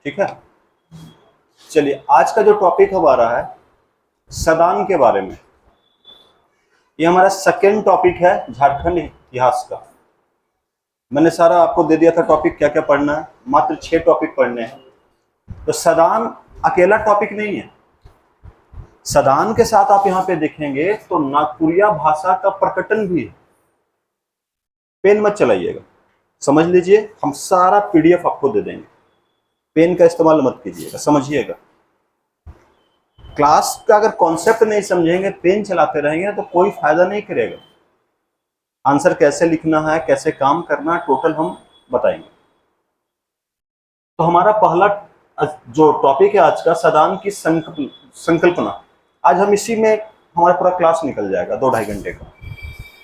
ठीक है, चलिए आज का जो टॉपिक हमारा है सदान के बारे में। ये हमारा सेकेंड टॉपिक है झारखंड इतिहास का। मैंने सारा आपको दे दिया था टॉपिक क्या क्या पढ़ना है, मात्र 6 टॉपिक पढ़ने हैं। तो सदान अकेला टॉपिक नहीं है। सदान के साथ आप यहाँ पे देखेंगे तो नागपुरिया भाषा का प्रकटन भी है। पेन मत चलाइएगा, समझ लीजिए, हम सारा पीडीएफ आपको दे देंगे। पेन का इस्तेमाल मत कीजिएगा, समझिएगा। क्लास का अगर कॉन्सेप्ट नहीं समझेंगे, पेन चलाते रहेंगे तो कोई फायदा नहीं करेगा। आंसर कैसे लिखना है, कैसे काम करना है, टोटल हम बताएंगे। तो हमारा पहला जो टॉपिक है आज का, सदान की संकल्पना। आज हम इसी में हमारा पूरा क्लास निकल जाएगा 2-2.5 घंटे का।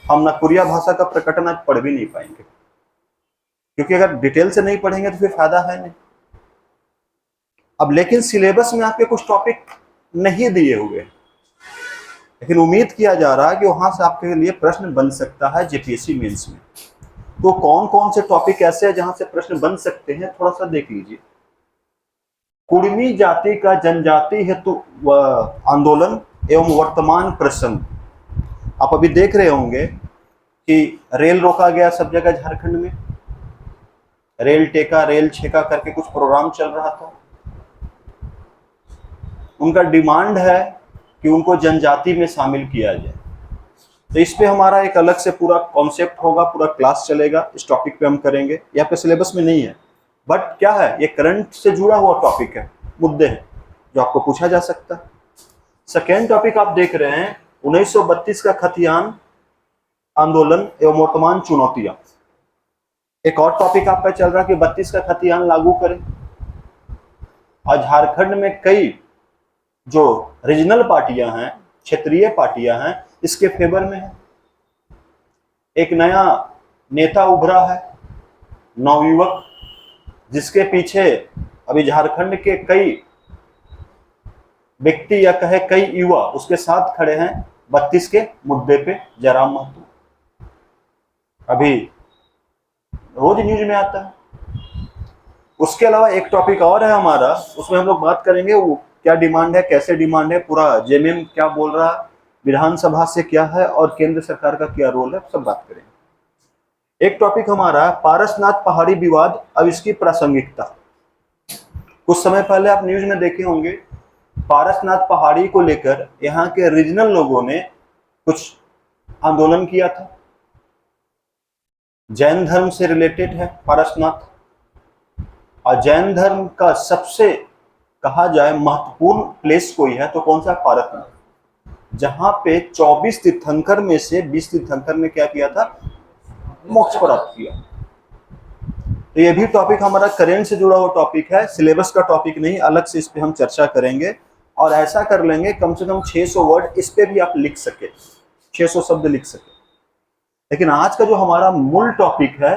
हम नागपुरिया भाषा का प्रकटन आज पढ़ भी नहीं पाएंगे, क्योंकि अगर डिटेल से नहीं पढ़ेंगे तो फिर फायदा है नहीं। अब लेकिन सिलेबस में आपके कुछ टॉपिक नहीं दिए हुए, लेकिन उम्मीद किया जा रहा है कि वहां से आपके लिए प्रश्न बन सकता है जेपीएससी मेंस में। तो कौन कौन से टॉपिक ऐसे हैं जहां से प्रश्न बन सकते हैं, थोड़ा सा देख लीजिए। कुर्मी जाति का जनजाति हेतु आंदोलन एवं वर्तमान प्रसंग। आप अभी देख रहे होंगे कि रेल रोका गया सब जगह झारखंड में, रेल टेका रेल छेका करके कुछ प्रोग्राम चल रहा था। उनका डिमांड है कि उनको जनजाति में शामिल किया जाए। तो इस पे हमारा एक अलग से पूरा कॉन्सेप्ट होगा, पूरा क्लास चलेगा, इस टॉपिक पे हम करेंगे। यहाँ पे सिलेबस में नहीं है, बट क्या है, ये करंट से जुड़ा हुआ टॉपिक है, मुद्दे हैं जो आपको पूछा जा सकता है। सेकेंड टॉपिक आप देख रहे हैं 1932 का खतियान आंदोलन एवं वर्तमान चुनौतियां। एक और टॉपिक आपका चल रहा है कि 32 का खतियान लागू करें। और झारखंड में कई जो रीजनल पार्टियां हैं, क्षेत्रीय पार्टियां हैं, इसके फेवर में है। एक नया नेता उभरा है, नवयुवक, जिसके पीछे अभी झारखंड के कई व्यक्ति या कहे कई युवा उसके साथ खड़े हैं 32 के मुद्दे पे। जयराम महतो अभी रोज न्यूज में आता है। उसके अलावा एक टॉपिक और है हमारा, उसमें हम लोग बात करेंगे वो क्या डिमांड है, कैसे डिमांड है, पूरा जेएमएम क्या बोल रहा है, विधानसभा से क्या है और केंद्र सरकार का क्या रोल है, सब बात करेंगे। एक टॉपिक हमारा पारसनाथ पहाड़ी विवाद, अब इसकी प्रासंगिकता। कुछ समय पहले आप न्यूज में देखे होंगे, पारसनाथ पहाड़ी को लेकर यहाँ के रीजनल लोगों ने कुछ आंदोलन किया था। जैन धर्म से रिलेटेड है पारसनाथ, और जैन धर्म का सबसे कहा जाए महत्वपूर्ण प्लेस कोई है तो कौन सा, पारसनाथ, जहां पे 24 तीर्थंकर में से 20 तीर्थंकर ने क्या किया था, मोक्ष प्राप्त किया। तो ये भी टॉपिक हमारा करेंट से जुड़ा हुआ टॉपिक है, सिलेबस का टॉपिक नहीं, अलग से इस पे हम चर्चा करेंगे। और ऐसा कर लेंगे कम से कम 600 वर्ड इस पे भी आप लिख सके, 600 शब्द लिख सके। लेकिन आज का जो हमारा मूल टॉपिक है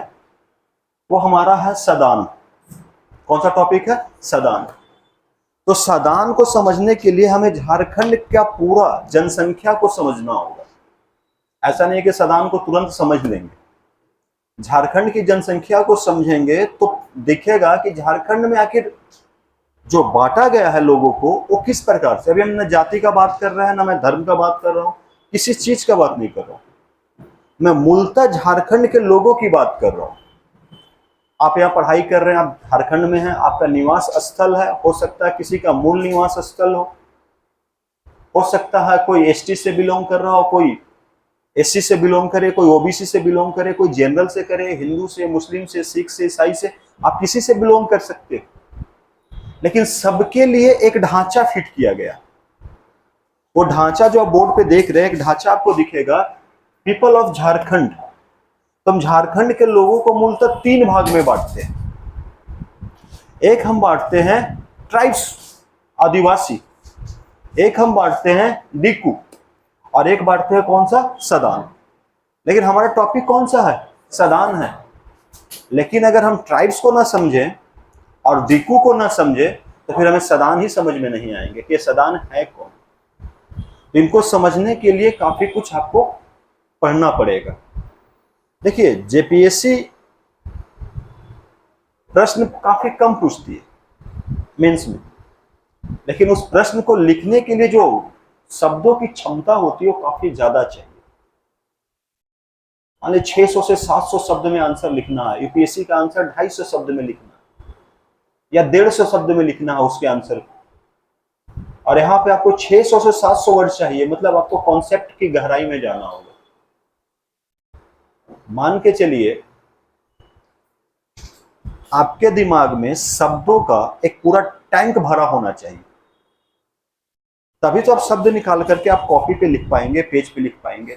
वो हमारा है सदान। कौन सा टॉपिक है, सदान। तो सदान को समझने के लिए हमें झारखंड का पूरा जनसंख्या को समझना होगा। ऐसा नहीं है कि सदान को तुरंत समझ लेंगे। झारखंड की जनसंख्या को समझेंगे तो दिखेगा कि झारखंड में आखिर जो बांटा गया है लोगों को वो किस प्रकार से। अभी हम न जाति का बात कर रहे हैं, ना मैं धर्म का बात कर रहा हूँ, किसी चीज का बात नहीं कर रहा हूँ, मैं मूलतः झारखंड के लोगों की बात कर रहा हूँ। आप यहाँ पढ़ाई कर रहे हैं, आप झारखंड में हैं, आपका निवास स्थल है, हो सकता है किसी का मूल निवास स्थल हो सकता है कोई एसटी से बिलोंग कर रहा हो, कोई एससी से बिलोंग करे, कोई ओबीसी से बिलोंग करे, कोई जनरल से करे, हिंदू से, मुस्लिम से, सिख से, ईसाई से, आप किसी से बिलोंग कर सकते हो। लेकिन सबके लिए एक ढांचा फिट किया गया। वो ढांचा जो आप बोर्ड पे देख रहे हैं, एक ढांचा आपको दिखेगा, पीपल ऑफ झारखंड। तो हम झारखंड के लोगों को मूलतः 3 भाग में बांटते हैं। एक हम बांटते हैं ट्राइब्स, आदिवासी, एक हम बांटते हैं डिकू, और एक बांटते हैं कौन सा, सदान। लेकिन हमारा टॉपिक कौन सा है, सदान है। लेकिन अगर हम ट्राइब्स को ना समझें और डिकू को ना समझे तो फिर हमें सदान ही समझ में नहीं आएंगे कि सदान है कौन। इनको समझने के लिए काफी कुछ आपको पढ़ना पड़ेगा। देखिए जेपीएससी प्रश्न काफी कम पूछती है, मेंस में, लेकिन उस प्रश्न को लिखने के लिए जो शब्दों की क्षमता होती है वो काफी ज्यादा चाहिए। मान लीजिए 600 से 700 शब्द में आंसर लिखना है, यूपीएससी का आंसर 250 शब्द में लिखना है या 150 शब्द में लिखना है उसके आंसर को, और यहाँ पे आपको 600 से 700 वर्ड चाहिए, मतलब आपको कॉन्सेप्ट की गहराई में जाना होगा। मान के चलिए आपके दिमाग में शब्दों का एक पूरा टैंक भरा होना चाहिए, तभी तो आप शब्द निकाल करके आप कॉपी पे लिख पाएंगे, पेज पे लिख पाएंगे।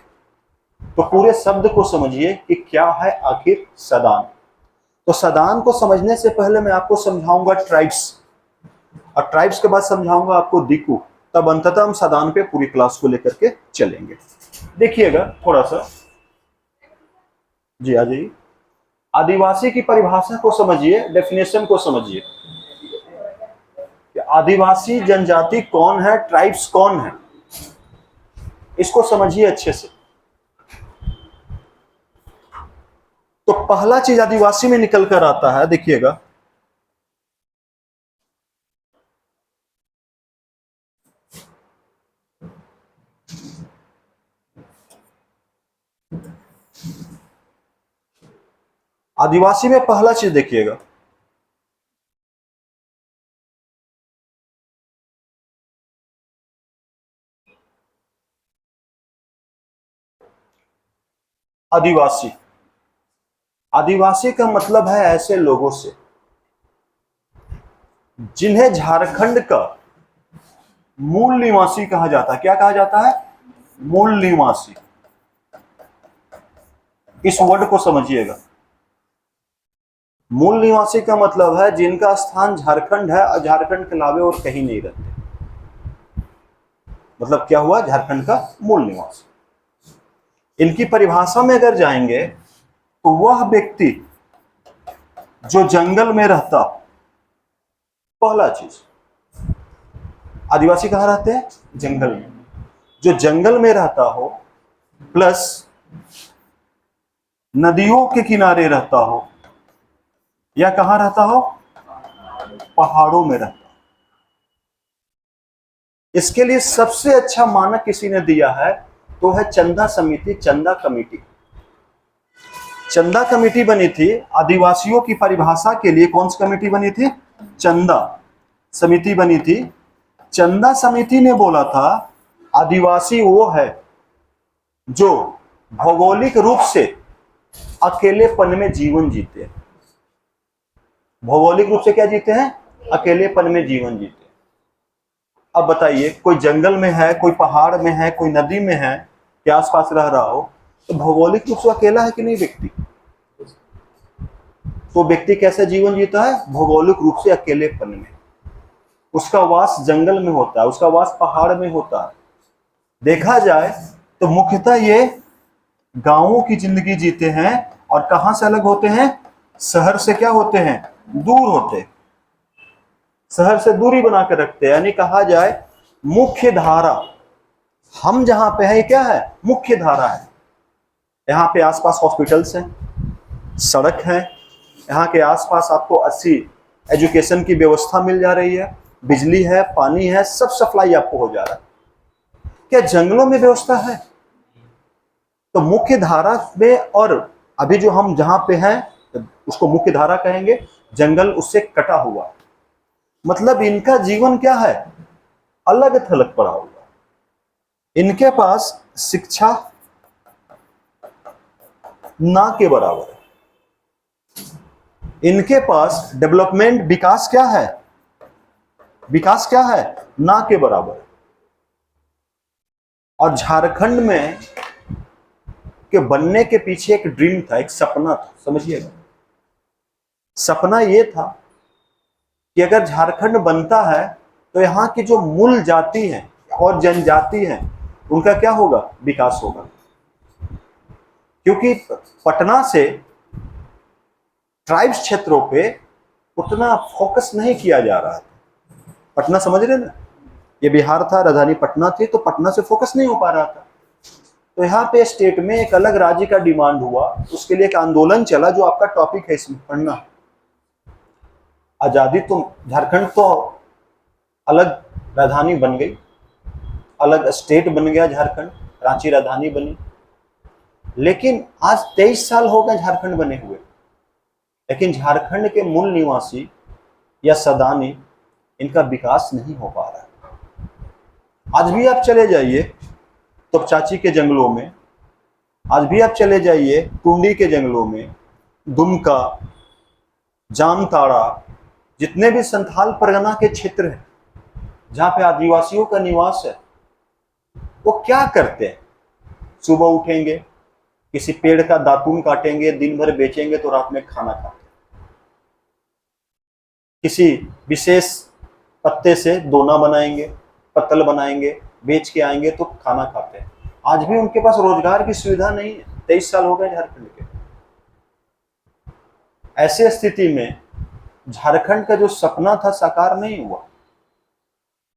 तो पूरे शब्द को समझिए कि क्या है आखिर सदान। तो सदान को समझने से पहले मैं आपको समझाऊंगा ट्राइब्स, और ट्राइब्स के बाद समझाऊंगा आपको दिकू, तब अंततः हम सदान पे पूरी क्लास को लेकर के चलेंगे। देखिएगा थोड़ा सा, जी आ जाइए। आदिवासी की परिभाषा को समझिए, डेफिनेशन को समझिए। आदिवासी जनजाति कौन है, ट्राइब्स कौन है, इसको समझिए अच्छे से। तो पहला चीज आदिवासी में निकल कर आता है, देखिएगा, आदिवासी में पहला चीज देखिएगा, आदिवासी। आदिवासी का मतलब है ऐसे लोगों से जिन्हें झारखंड का मूल निवासी कहा जाता है। क्या कहा जाता है? मूल निवासी। इस वर्ड को समझिएगा। मूल निवासी का मतलब है जिनका स्थान झारखंड है और झारखंड के अलावे और कहीं नहीं रहते। मतलब क्या हुआ? झारखंड का मूल निवासी। इनकी परिभाषा में अगर जाएंगे तो वह व्यक्ति जो जंगल में रहता, पहला चीज, आदिवासी कहाँ रहते हैं? जंगल में। जो जंगल में रहता हो, प्लस नदियों के किनारे रहता हो, या कहां रहता हो? पहाड़ों में रहता हो। इसके लिए सबसे अच्छा मानक किसी ने दिया है तो है चंदा समिति, चंदा कमेटी। चंदा कमेटी बनी थी आदिवासियों की परिभाषा के लिए। कौन सी कमेटी बनी थी? चंदा समिति बनी थी। चंदा समिति ने बोला था आदिवासी वो है जो भौगोलिक रूप से अकेलेपन में जीवन जीते हैं। भौगोलिक रूप से क्या जीते हैं? अकेलेपन में जीवन जीते हैं। अब बताइए, कोई जंगल में है, कोई पहाड़ में है, कोई नदी में है, के आसपास रह रहा हो, तो भौगोलिक रूप से अकेला है कि नहीं व्यक्ति? तो व्यक्ति कैसे जीवन जीता है? भौगोलिक रूप से अकेलेपन में। उसका वास जंगल में होता है, उसका वास पहाड़ में होता है। देखा जाए तो मुख्यतः ये गांवों की जिंदगी जीते हैं। और कहां से अलग होते हैं? शहर से क्या होते हैं? दूर होते हैं। शहर से दूरी बनाकर रखते हैं। यानी कहा जाए मुख्य धारा, हम जहां पे है क्या है? मुख्य धारा है। यहाँ पे आसपास हॉस्पिटल्स हैं, सड़क है, यहाँ के आसपास आपको अच्छी एजुकेशन की व्यवस्था मिल जा रही है, बिजली है, पानी है, सब सप्लाई आपको हो जा रहा है। क्या जंगलों में व्यवस्था है? तो मुख्य धारा में, और अभी जो हम जहां पे हैं उसको मुख्य धारा कहेंगे, जंगल उससे कटा हुआ। मतलब इनका जीवन क्या है? अलग थलग पड़ा हुआ। इनके पास शिक्षा ना के बराबर है। इनके पास डेवलपमेंट, विकास क्या है? विकास क्या है? ना के बराबर। और झारखंड में के बनने के पीछे एक ड्रीम था, एक सपना था। समझिएगा, सपना यह था कि अगर झारखंड बनता है तो यहाँ की जो मूल जाति है और जनजाति है उनका क्या होगा? विकास होगा। क्योंकि पटना से ट्राइब्स क्षेत्रों पे उतना फोकस नहीं किया जा रहा था। पटना समझ रहे ना, ये बिहार था, राजधानी पटना थी, तो पटना से फोकस नहीं हो पा रहा था। तो यहाँ पे स्टेट में एक अलग राज्य का डिमांड हुआ, उसके लिए एक आंदोलन चला जो आपका टॉपिक है इसमें पढ़ना। आजादी तो झारखंड तो अलग राजधानी बन गई, अलग स्टेट बन गया झारखंड, रांची राजधानी बनी, लेकिन आज 23 साल हो गए झारखंड बने हुए, लेकिन झारखंड के मूल निवासी या सदानी इनका विकास नहीं हो पा रहा। आज भी आप चले जाइए तो चाची के जंगलों में, आज भी आप चले जाइए टुंडी के जंगलों में, दुमका, जामताड़ा, जितने भी संथाल परगना के क्षेत्र हैं जहां पे आदिवासियों का निवास है, वो क्या करते हैं? सुबह उठेंगे, किसी पेड़ का दातून काटेंगे, दिन भर बेचेंगे तो रात में खाना खाते हैं। किसी विशेष पत्ते से दोना बनाएंगे, पत्तल बनाएंगे, बेच के आएंगे तो खाना खाते हैं। आज भी उनके पास रोजगार की सुविधा नहीं है। 23 साल हो गए झारखंड के। ऐसे स्थिति में झारखंड का जो सपना था साकार नहीं हुआ।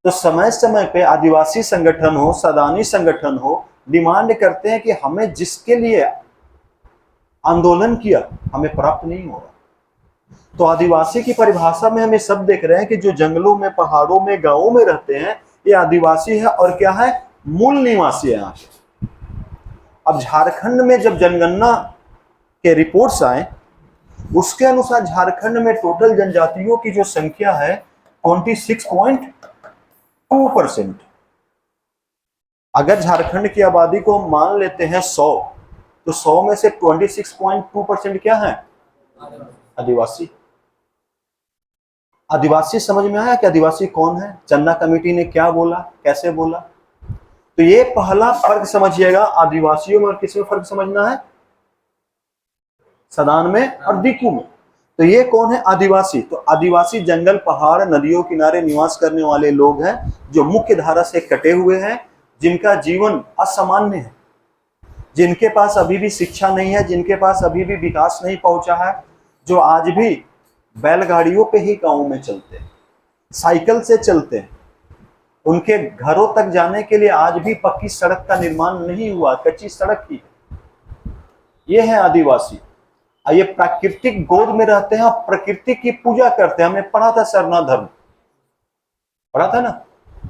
तो समय समय पे आदिवासी संगठन हो, सदानी संगठन हो, डिमांड करते हैं कि हमें जिसके लिए आंदोलन किया हमें प्राप्त नहीं हो रहा। तो आदिवासी की परिभाषा में हम ये सब देख रहे हैं कि जो जंगलों में, पहाड़ों में, गांवों में रहते हैं, ये आदिवासी है और क्या है? मूल निवासी है यहाँ के। अब झारखंड में जब जनगणना के रिपोर्ट्स आए, उसके अनुसार झारखंड में टोटल जनजातियों की जो संख्या है 26.2%। अगर झारखंड की आबादी को मान लेते हैं 100, तो 100 में से 26.2% क्या है? आदिवासी। आदिवासी समझ में आया कि आदिवासी कौन है? चंदा कमेटी ने क्या बोला, कैसे बोला? तो ये पहला फर्क समझिएगा। आदिवासियों में और किसमें फर्क समझना है? सदान में और दिक्कू में। तो ये कौन है? आदिवासी। तो आदिवासी जंगल, पहाड़, नदियों किनारे निवास करने वाले लोग हैं जो मुख्य धारा से कटे हुए हैं, जिनका जीवन असामान्य है, जिनके पास अभी भी शिक्षा नहीं है, जिनके पास अभी भी विकास नहीं पहुंचा है, जो आज भी बैलगाड़ियों पे ही गाँव में चलते हैं, साइकिल से चलते हैं। उनके घरों तक जाने के लिए आज भी पक्की सड़क का निर्माण नहीं हुआ, कच्ची सड़क ही। ये है आदिवासी। ये प्राकृतिक गोद में रहते हैं और प्रकृति की पूजा करते हैं। हमने पढ़ा था सरना धर्म, पढ़ा था ना?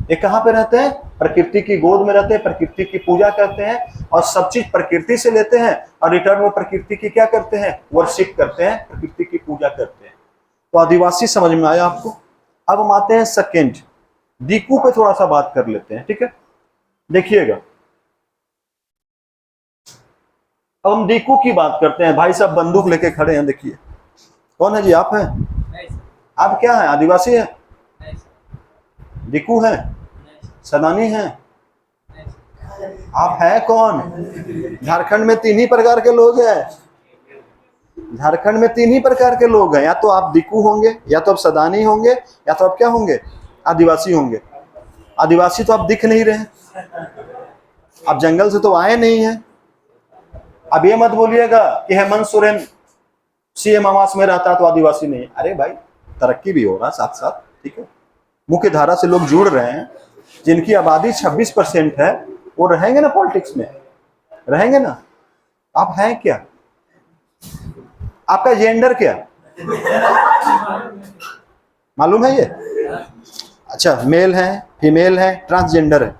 ये कहाँ पे रहते हैं? प्रकृति की गोद में रहते हैं, प्रकृति की पूजा करते हैं और सब चीज प्रकृति से लेते हैं और रिटर्न में प्रकृति की क्या करते हैं? वर्शिप करते हैं, प्रकृति की पूजा करते हैं। तो आदिवासी समझ में आया आपको? अब हम आते हैं सेकेंड, दिक्कू पे थोड़ा सा बात कर लेते हैं, ठीक है? देखिएगा, अब हम दिक्कू की बात करते हैं। भाई साहब बंदूक लेके खड़े हैं, देखिए कौन है जी? आप हैं? आप क्या हैं? आदिवासी हैं? दिक्कू हैं? सदानी हैं? आप हैं कौन? झारखंड में 3 ही प्रकार के लोग हैं। झारखंड में 3 ही प्रकार के लोग हैं। या तो आप दिक्कू होंगे, या तो आप सदानी होंगे, या तो आप क्या होंगे? आदिवासी होंगे। आदिवासी तो आप दिख नहीं रहे, आप जंगल से तो आए नहीं हैं। अब ये मत बोलिएगा कि हेमंत सोरेन सीएम आवास में रहता तो आदिवासी नहीं। अरे भाई, तरक्की भी हो रहा साथ साथ, ठीक है? मुख्य धारा से लोग जुड़ रहे हैं। जिनकी आबादी 26% है, वो रहेंगे ना पॉलिटिक्स में, रहेंगे ना? आप हैं क्या? आपका जेंडर क्या मालूम है? ये अच्छा, मेल है, फीमेल है, ट्रांसजेंडर है,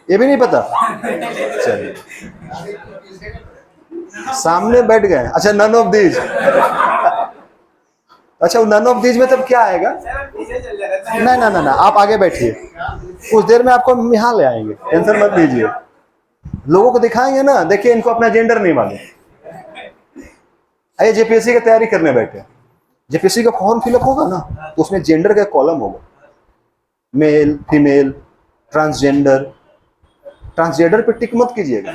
ये भी नहीं पता? चलिए, सामने बैठ गए। अच्छा, नन ऑफ दीज। अच्छा, नन ऑफ दीज में तब क्या आएगा? ना ना ना ना, आप आगे बैठिए, कुछ देर में आपको हम यहाँ ले आएंगे, टेंशन मत लीजिए। लोगों को दिखाएंगे ना। देखिए, इनको अपना जेंडर नहीं मालूम। आइए, जेपीएससी की तैयारी करने बैठे। जेपीएससी का फॉर्म फिलअप होगा ना, तो उसमें जेंडर का कॉलम होगा, मेल, फीमेल, ट्रांसजेंडर। ट्रांसजेंडर पे टिक मत कीजिएगा,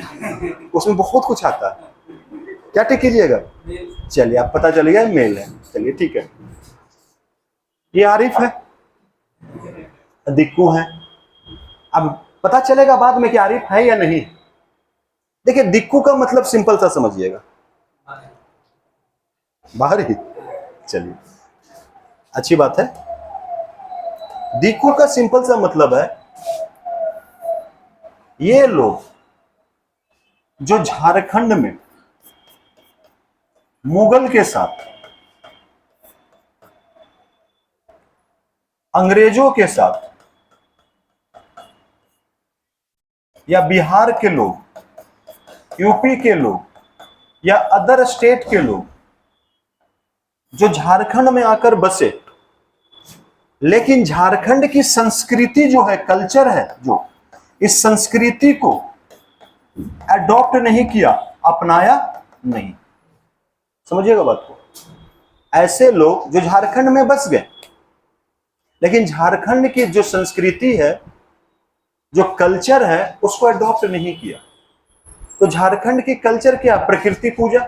उसमें बहुत कुछ आता है। क्या टिक कीजिएगा? चलिए, आप पता चल गया मेल है। चलिए, ठीक है। ये आरिफ है, दिक्कू है। अब पता चलेगा बाद में कि आरिफ है या नहीं। देखिए, दिक्कू का मतलब सिंपल सा समझिएगा, बाहर ही। चलिए, अच्छी बात है। दिक्कू का सिंपल सा मतलब है, ये लोग जो झारखंड में मुगल के साथ अंग्रेजों के साथ या बिहार के लोग, यूपी के लोग या अदर स्टेट के लोग जो झारखंड में आकर बसे, लेकिन झारखंड की संस्कृति जो है, कल्चर है, जो इस संस्कृति को अडॉप्ट नहीं किया, अपनाया नहीं। समझिएगा बात को। ऐसे लोग जो झारखंड में बस गए, लेकिन झारखंड की जो संस्कृति है, जो कल्चर है, उसको अडॉप्ट नहीं किया। तो झारखंड की कल्चर क्या? प्रकृति पूजा।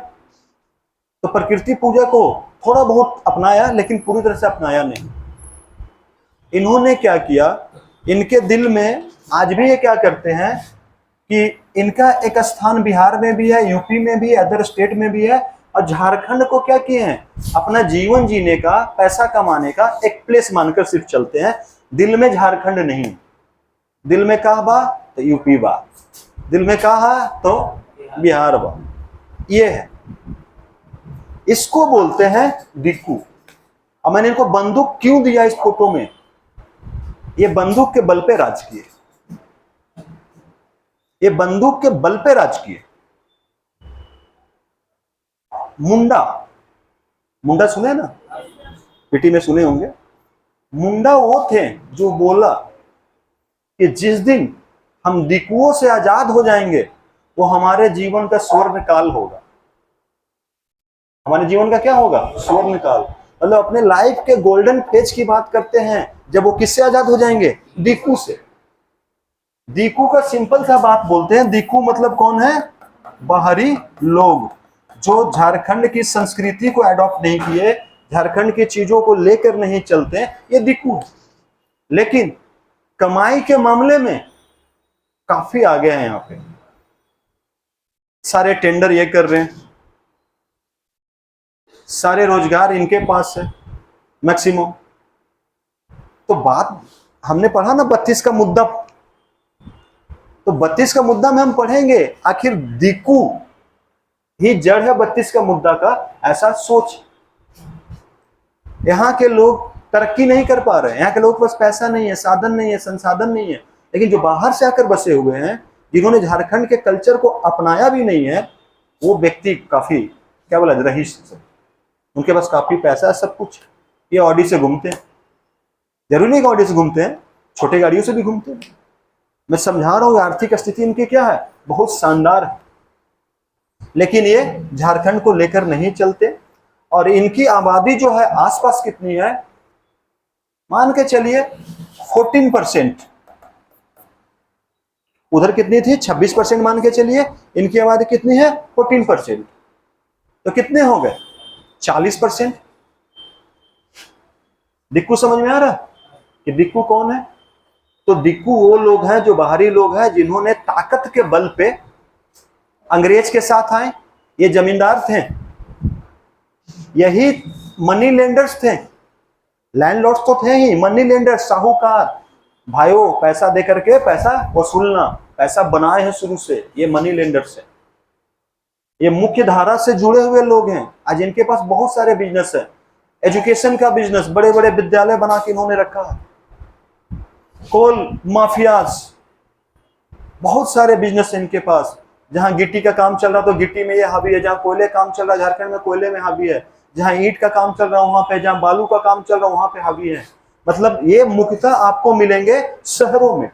तो प्रकृति पूजा को थोड़ा बहुत अपनाया, लेकिन पूरी तरह से अपनाया नहीं। इन्होंने क्या किया, इनके दिल में आज भी ये क्या करते हैं कि इनका एक स्थान बिहार में भी है, यूपी में भी है, अदर स्टेट में भी है, और झारखंड को क्या किए हैं, अपना जीवन जीने का, पैसा कमाने का एक प्लेस मानकर सिर्फ चलते हैं। दिल में झारखंड नहीं। दिल में कहा बा तो यूपी बा, दिल में कहा तो बिहार बा। ये है, इसको बोलते हैं दिक्कू। अब मैंने इनको बंदूक क्यों दिया इस फोटो में? ये बंदूक के बल पे राज किए, ये बंदूक के बल पे राज किए। मुंडा, मुंडा सुने ना, पीटी में सुने होंगे। मुंडा वो थे जो बोला कि जिस दिन हम दिक्कुओं से आजाद हो जाएंगे, वो हमारे जीवन का स्वर्ण काल होगा। हमारे जीवन का क्या होगा? स्वर्ण काल। मतलब अपने लाइफ के गोल्डन फेज की बात करते हैं, जब वो किससे आजाद हो जाएंगे? दिक्कू से। दिक्कू का सिंपल सा बात बोलते हैं। दिक्कू मतलब कौन है? बाहरी लोग जो झारखंड की संस्कृति को अडॉप्ट नहीं किए, झारखंड की चीजों को लेकर नहीं चलते, ये दिक्कू है। लेकिन कमाई के मामले में काफी आगे हैं। यहाँ पे सारे टेंडर ये कर रहे हैं, सारे रोजगार इनके पास है मैक्सिमम। तो बात हमने पढ़ा ना 32 का मुद्दा, तो 32 का मुद्दा में हम पढ़ेंगे आखिर दिक्कू ही जड़ है 32 का मुद्दा का, ऐसा सोच। यहाँ के लोग तरक्की नहीं कर पा रहे हैं, यहाँ के लोग पास पैसा नहीं है, साधन नहीं है, संसाधन नहीं है। लेकिन जो बाहर से आकर बसे हुए हैं, जिन्होंने झारखंड के कल्चर को अपनाया भी नहीं है, वो व्यक्ति काफी क्या बोला, रईस, उनके पास काफी पैसा है, सब कुछ। ये ऑडी से घूमते हैं, जरूरी नहीं कि ऑडी से घूमते हैं, छोटे गाड़ियों से भी घूमते हैं। मैं समझा रहा हूँ आर्थिक स्थिति इनकी क्या है, बहुत शानदार है। लेकिन ये झारखंड को लेकर नहीं चलते। और इनकी आबादी जो है आसपास कितनी है, मान के चलिए 14%। उधर कितनी थी? 26% मान के चलिए। इनकी आबादी कितनी है? 14%। तो कितने हो गए? 40%। दिक्कू समझ में आ रहा कि दिक्कू कौन है? तो दिक्कू वो लोग हैं, जो बाहरी लोग हैं, जिन्होंने ताकत के बल पे अंग्रेज के साथ आए। ये जमींदार थे, यही मनी लेंडर्स थे। लैंडलॉर्ड्स तो थे ही, मनी लेंडर्स, साहूकार। भाइयों, पैसा दे करके पैसा वसूलना, पैसा बनाए हैं शुरू से, ये मनी लेंडर्स है। ये मुख्य धारा से जुड़े हुए लोग हैं। आज इनके पास बहुत सारे बिजनेस है, एजुकेशन का बिजनेस, बड़े बड़े विद्यालय बना के इन्होंने रखा है। कोल माफियाज, बहुत सारे बिजनेस है इनके पास। जहां गिट्टी का काम चल रहा तो गिट्टी में ये हावी है, जहां कोयले काम चल रहा है झारखंड में कोयले में हावी है, जहां ईंट का काम चल रहा है वहां पे, जहां बालू का काम चल रहा है वहां पे हावी है। मतलब ये मुख्यतः आपको मिलेंगे शहरों में।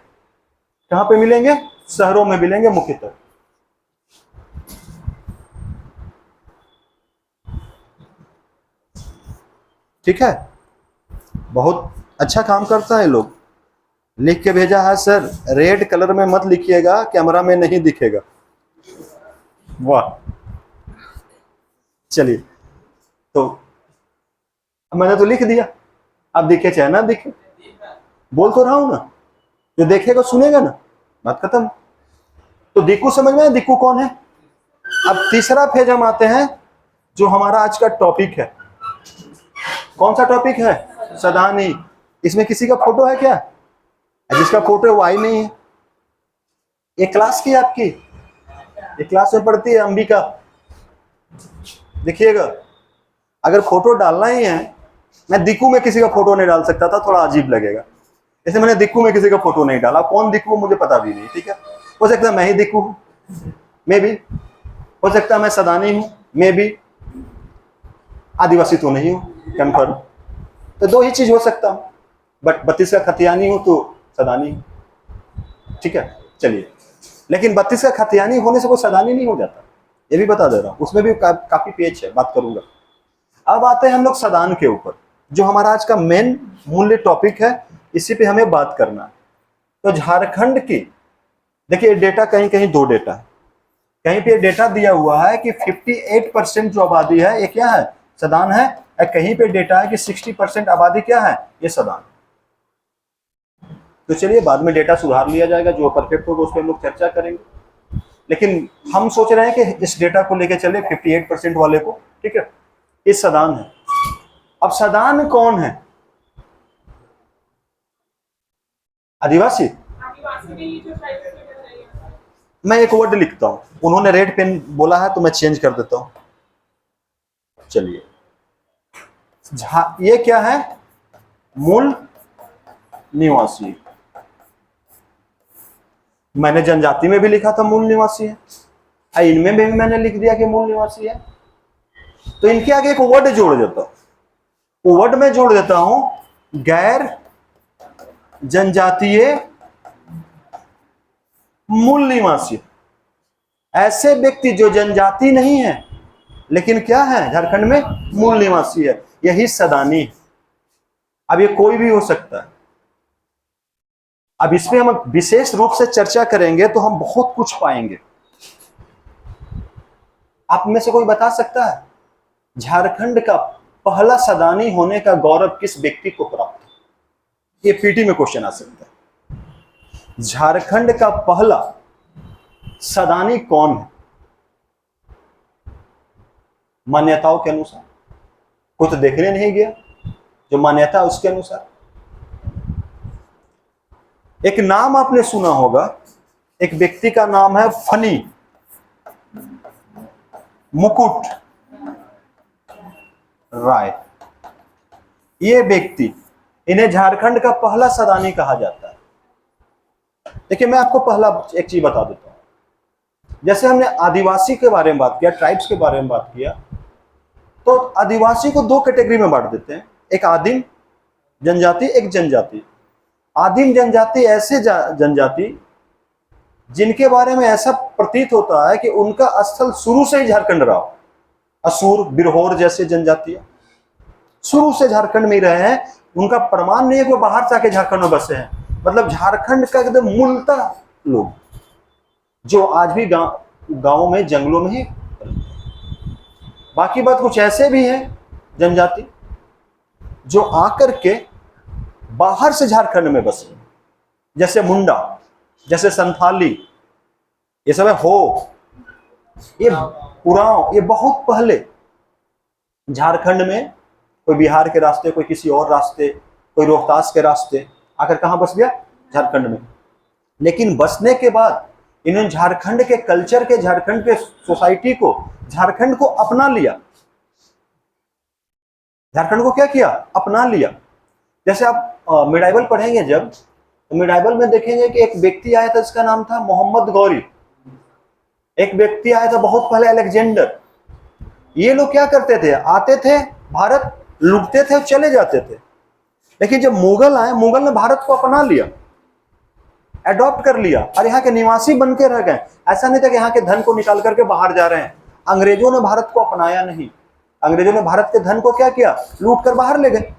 कहां पे मिलेंगे? शहरों में मिलेंगे मुख्यतः। ठीक है, बहुत अच्छा काम करता है लोग। लिख के भेजा है सर, रेड कलर में मत लिखिएगा, कैमरा में नहीं दिखेगा। वाह, चलिए। तो मैंने तो लिख दिया, अब दिखे चाहे ना दिखे, बोल तो रहा हूं ना, जो देखेगा सुनेगा ना, बात खत्म। तो दिक्कू समझ में, दिक्कू कौन है? अब तीसरा फेज हम आते हैं, जो हमारा आज का टॉपिक है। कौन सा टॉपिक है? सदानी। इसमें किसी का फोटो है क्या? जिसका फोटो है वो आई नहीं है। ये क्लास की आपकी, ये क्लास में पढ़ती है अंबिका। देखिएगा, अगर फोटो डालना ही है मैं दिक्कू में किसी का फोटो नहीं डाल सकता था, थोड़ा अजीब लगेगा, जैसे मैंने दिक्कू में किसी का फोटो नहीं डाला। कौन दिक्कू मुझे पता भी नहीं, ठीक है। हो सकता है मैं ही दिक्कू हूं, मे भी। हो सकता है मैं सदानी हूं, मे भी। आदिवासी तो नहीं हूं, कन्फर्म। तो दो ही चीज हो सकता हूं, बट 32 का खतियानी हूं तो सदानी हूं, ठीक है। चलिए, लेकिन 32 का खतियानी होने से कोई सदानी नहीं हो जाता, ये भी बता दे रहा हूं। उसमें भी काफी पेज है, बात करूंगा। अब आते हैं हम लोग सदान के ऊपर, जो हमारा आज का मेन मूल्य टॉपिक है, इसी पे हमें बात करना है। तो झारखंड की देखिए डेटा, कहीं कहीं दो डेटा है। कहीं पे डेटा दिया हुआ है कि 58% जो आबादी है ये क्या है, सदान है। और कहीं पे डेटा है कि 60% आबादी क्या है, ये सदान। तो चलिए बाद में डेटा सुधार लिया जाएगा, जो परफेक्ट होगा उस पर हम लोग चर्चा करेंगे। लेकिन हम सोच रहे हैं कि इस डेटा को लेके चले 58% वाले को, ठीक है। ये सदान है। अब सदान कौन है? आदिवासी। मैं एक वर्ड लिखता हूं, उन्होंने रेड पेन बोला है तो मैं चेंज कर देता हूं। चलिए, ये क्या है, मूल निवासी। मैंने जनजाति में भी लिखा था मूल निवासी है, इनमें भी मैंने लिख दिया कि मूल निवासी है। तो इनके आगे एक वर्ड जोड़ देता हूं, वर्ड में जोड़ देता हूं गैर जनजातीय मूल निवासी। ऐसे व्यक्ति जो जनजाति नहीं है लेकिन क्या है, झारखंड में मूल निवासी है, यही सदानी है। अब ये कोई भी हो सकता है। अब इसमें हम विशेष रूप से चर्चा करेंगे तो हम बहुत कुछ पाएंगे। आप में से कोई बता सकता है झारखंड का पहला सदानी होने का गौरव किस व्यक्ति को प्राप्त है? ये पीटी में क्वेश्चन आ सकता है। झारखंड का पहला सदानी कौन है? मान्यताओं के अनुसार, कोई तो देखने नहीं गया, जो मान्यता है उसके अनुसार। एक नाम आपने सुना होगा, एक व्यक्ति का नाम है फनी मुकुट राय। ये व्यक्ति, इन्हें झारखंड का पहला सदानी कहा जाता है। देखिए मैं आपको पहला एक चीज बता देता हूं। जैसे हमने आदिवासी के बारे में बात किया, ट्राइब्स के बारे में बात किया, तो आदिवासी को दो कैटेगरी में बांट देते हैं, एक आदिम जनजाति, एक जनजाति। आदिम जनजाति ऐसे जनजाति जिनके बारे में ऐसा प्रतीत होता है कि उनका स्थल शुरू से ही झारखंड रहा। असुर, बिरहोर जैसे जनजाति शुरू से झारखंड में रहे हैं, उनका प्रमाण नहीं है कि वो बाहर से आके झारखंड में बसे हैं। मतलब झारखंड का एकदम मूलतः लोग, जो आज भी गांव में, जंगलों में ही। बाकी बात कुछ ऐसे भी हैं जनजाति जो आकर के बाहर से झारखंड में बसे, जैसे मुंडा, जैसे संथाली, ये सब है। हो, ये उरांव, ये बहुत पहले झारखंड में, कोई बिहार के रास्ते, कोई किसी और रास्ते, कोई रोहतास के रास्ते आकर कहां बस गया, झारखंड में। लेकिन बसने के बाद इन्होंने झारखंड के कल्चर के, झारखंड के सोसाइटी को, झारखंड को अपना लिया। झारखंड को क्या किया, अपना लिया। जैसे आप मिडाइवल पढ़ेंगे जब, तो मिडाइवल में देखेंगे कि एक व्यक्ति आया था जिसका नाम था मोहम्मद गौरी। एक व्यक्ति आया था बहुत पहले, अलेक्जेंडर। ये लोग क्या करते थे, आते थे भारत, लूटते थे, चले जाते थे। लेकिन जब मुगल आए, मुगल ने भारत को अपना लिया, एडॉप्ट कर लिया, और यहाँ के निवासी बन के रह गए। ऐसा नहीं था कि यहाँ के धन को निकाल करके बाहर जा रहे हैं। अंग्रेजों ने भारत को अपनाया नहीं, अंग्रेजों ने भारत के धन को क्या किया, लूट कर बाहर ले गए।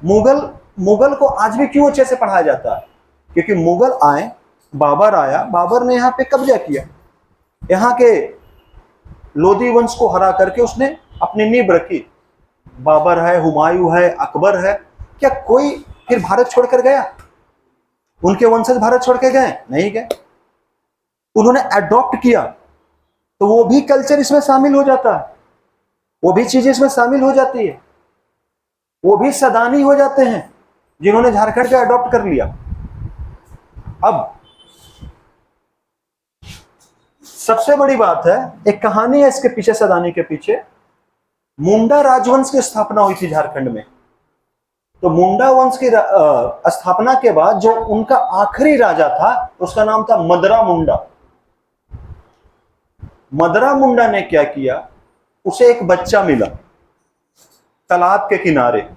मुगल को आज भी क्यों अच्छे से पढ़ाया जाता है, क्योंकि मुगल आए, बाबर आया, बाबर ने यहाँ पे कब्जा किया, यहाँ के लोधी वंश को हरा करके उसने अपनी नींव रखी। बाबर है, हुमायूं है, अकबर है, क्या कोई फिर भारत छोड़कर गया? उनके वंशज भारत छोड़ के गए? नहीं गए। उन्होंने एडॉप्ट किया, तो वो भी कल्चर इसमें शामिल हो जाता है, वो भी चीजें इसमें शामिल हो जाती है, वो भी सदानी हो जाते हैं जिन्होंने झारखंड का एडॉप्ट कर लिया। अब सबसे बड़ी बात है, एक कहानी है इसके पीछे, सदानी के पीछे। मुंडा राजवंश की स्थापना हुई थी झारखंड में। तो मुंडा वंश की स्थापना के बाद जो उनका आखिरी राजा था उसका नाम था मदरा मुंडा। मदरा मुंडा ने क्या किया, उसे एक बच्चा मिला तालाब के किनारे,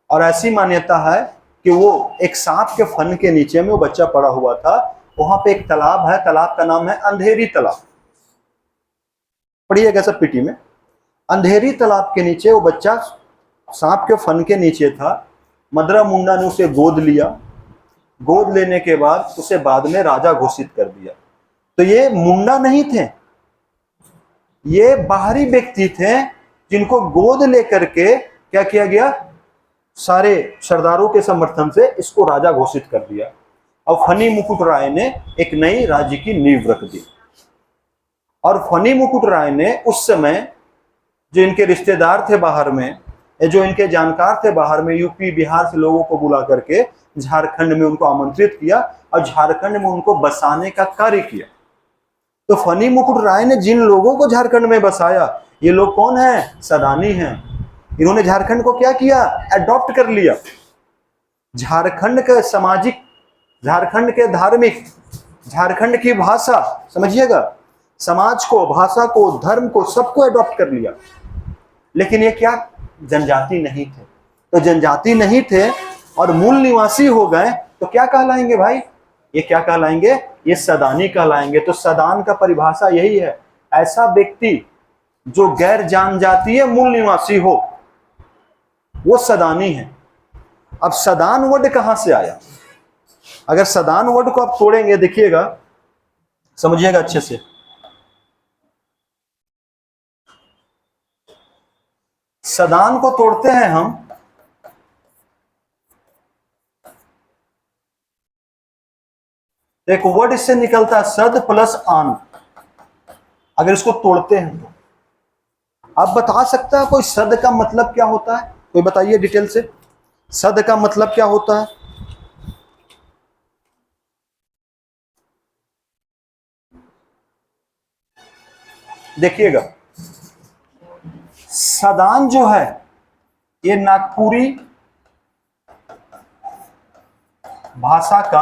और ऐसी मान्यता है कि वो एक सांप के फन के नीचे में वो बच्चा पड़ा हुआ था। वहां पे एक तालाब है, तालाब का नाम है अंधेरी तालाब, पढ़िएगा सब पीटी में। अंधेरी तालाब के नीचे वो बच्चा सांप के फन के नीचे था। मदरा मुंडा ने उसे गोद लिया, गोद लेने के बाद उसे बाद में राजा घोषित कर दिया। तो ये मुंडा नहीं थे, ये बाहरी व्यक्ति थे जिनको गोद लेकर के क्या किया गया, सारे सरदारों के समर्थन से इसको राजा घोषित कर दिया। और फनी मुकुट राय ने एक नई राज्य की नींव रख दी। और फनी मुकुट राय ने उस समय जो इनके रिश्तेदार थे बाहर में, जो इनके जानकार थे बाहर में, यूपी बिहार से लोगों को बुला करके झारखंड में उनको आमंत्रित किया और झारखंड में उनको बसाने का कार्य किया। तो फनी मुकुट राय ने जिन लोगों को झारखंड में बसाया, ये लोग कौन है, सदानी हैं। इन्होंने झारखंड को क्या किया, अडॉप्ट कर लिया। झारखंड का सामाजिक, झारखंड के धार्मिक, झारखंड की भाषा, समझिएगा, समाज को, भाषा को, धर्म को, सबको अडॉप्ट कर लिया। लेकिन ये क्या, जनजाति नहीं थे। तो जनजाति नहीं थे और मूल निवासी हो गए तो क्या कहलाएंगे भाई, ये क्या कहलाएंगे, ये सदानी कहलाएंगे। तो सदान का परिभाषा यही है, ऐसा व्यक्ति जो गैर जनजातीय मूल निवासी हो, वो सदानी है। अब सदान वर्ड कहां से आया, अगर सदान वर्ड को आप तोड़ेंगे, देखिएगा, समझिएगा अच्छे से। सदान को तोड़ते हैं हम, एक वर्ड इससे निकलता है सद प्लस आन। अगर इसको तोड़ते हैं तो आप बता सकता है कोई सद का मतलब क्या होता है, कोई बताइए डिटेल से, सद का मतलब क्या होता है। देखिएगा, सदान जो है ये नागपुरी भाषा का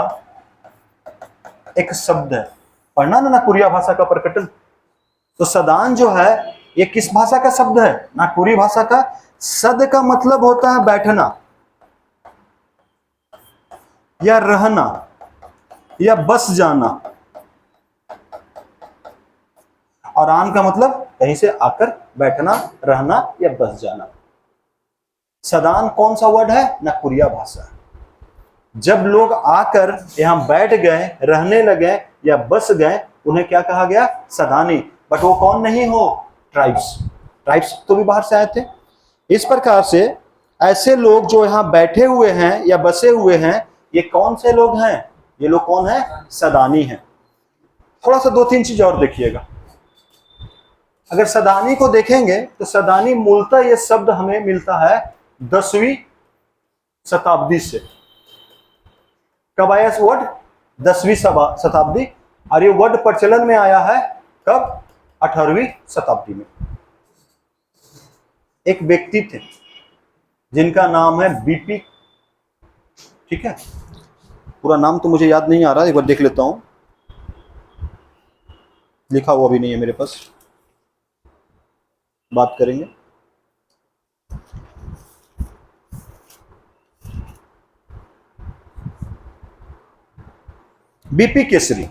एक शब्द है। पढ़ना ना नागपुरिया भाषा का प्रकटन। तो सदान जो है ये किस भाषा का शब्द है, नागपुरी भाषा का। सद का मतलब होता है बैठना या रहना या बस जाना, और आन का मतलब कहीं से आकर बैठना, रहना या बस जाना। सदान कौन सा वर्ड है, नागपुरिया भाषा। जब लोग आकर यहां बैठ गए, रहने लगे या बस गए, उन्हें क्या कहा गया, सदानी। बट वो कौन नहीं हो, ट्राइब्स। ट्राइब्स तो भी बाहर से आए थे। इस प्रकार से ऐसे लोग जो यहां बैठे हुए हैं या बसे हुए हैं, ये कौन से लोग हैं, ये लोग कौन है, सदानी हैं। थोड़ा सा दो तीन चीज और देखिएगा। अगर सदानी को देखेंगे तो सदानी मूलतः ये शब्द हमें मिलता है 10वीं शताब्दी से। कब आया इस वर्ड, 10वीं शताब्दी। और ये वर्ड प्रचलन में आया है कब, 18वीं शताब्दी में। एक व्यक्ति थे जिनका नाम है बीपी, ठीक है, पूरा नाम तो मुझे याद नहीं आ रहा, एक बार देख लेता हूं, लिखा हुआ भी नहीं है मेरे पास, बात करेंगे। बीपी केसरी,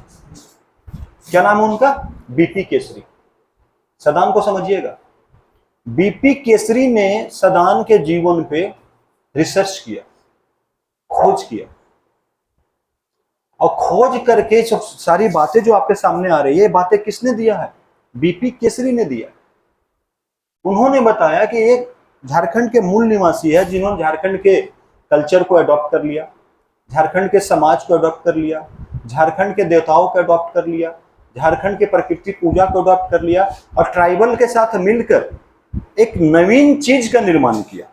क्या नाम है उनका, बीपी केसरी। सदान को समझिएगा, बीपी केसरी ने सदान के जीवन पे रिसर्च किया, खोज किया, और खोज करके सब सारी बातें जो आपके सामने आ रही है, ये बातें किसने दिया है, बीपी केसरी ने दिया। उन्होंने बताया कि एक झारखंड के मूल निवासी है जिन्होंने झारखंड के कल्चर को अडॉप्ट कर लिया, झारखंड के समाज को अडॉप्ट कर लिया, झारखंड के देवताओं को अडॉप्ट कर लिया, झारखंड के प्रकृति पूजा को अडॉप्ट कर लिया, और ट्राइबल के साथ मिलकर एक नवीन चीज का निर्माण किया।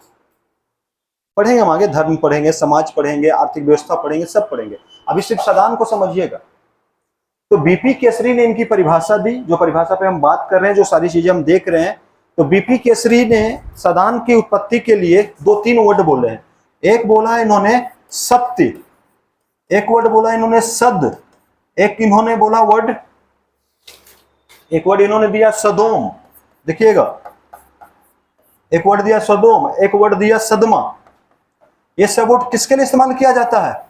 पढ़ेंगे हम आगे, धर्म पढ़ेंगे, समाज पढ़ेंगे, आर्थिक व्यवस्था पढ़ेंगे, सब पढ़ेंगे। अभी सिर्फ सदान को समझिएगा। तो बीपी केसरी ने इनकी परिभाषा दी, जो परिभाषा पे हम बात कर रहे हैं, जो सारी चीजें हम देख रहे हैं। तो बीपी केसरी ने सदान की उत्पत्ति के लिए 2-3 वर्ड बोले हैं। एक बोला इन्होंने सत्य, एक वर्ड बोला इन्होंने सद, एक इन्होंने बोला वर्ड, एक वर्ड इन्होंने दिया सदोम, देखिएगा, एक वर्ड दिया सदोम, एक वर्ड दिया सदमा। ये सब वर्ड किसके लिए इस्तेमाल किया जाता है?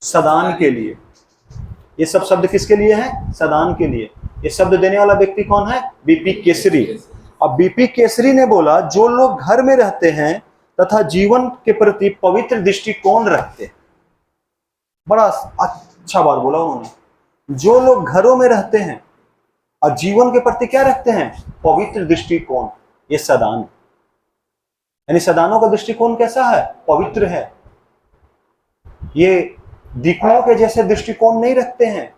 सदान के लिए। ये सब शब्द किसके लिए है? सदान के लिए। ये शब्द देने वाला व्यक्ति कौन है? बीपी केसरी। अब बीपी केसरी ने बोला जो लोग घर में रहते हैं तथा जीवन के प्रति पवित्र दृष्टिकोण रखते हैं। बड़ा अच्छा बात बोला उन्होंने। जो लोग घरों में रहते हैं और जीवन के प्रति क्या रखते हैं? पवित्र दृष्टिकोण। ये सदान, यानी सदानों का दृष्टिकोण कैसा है? पवित्र है। ये दिकुओं के जैसे दृष्टिकोण नहीं रखते हैं।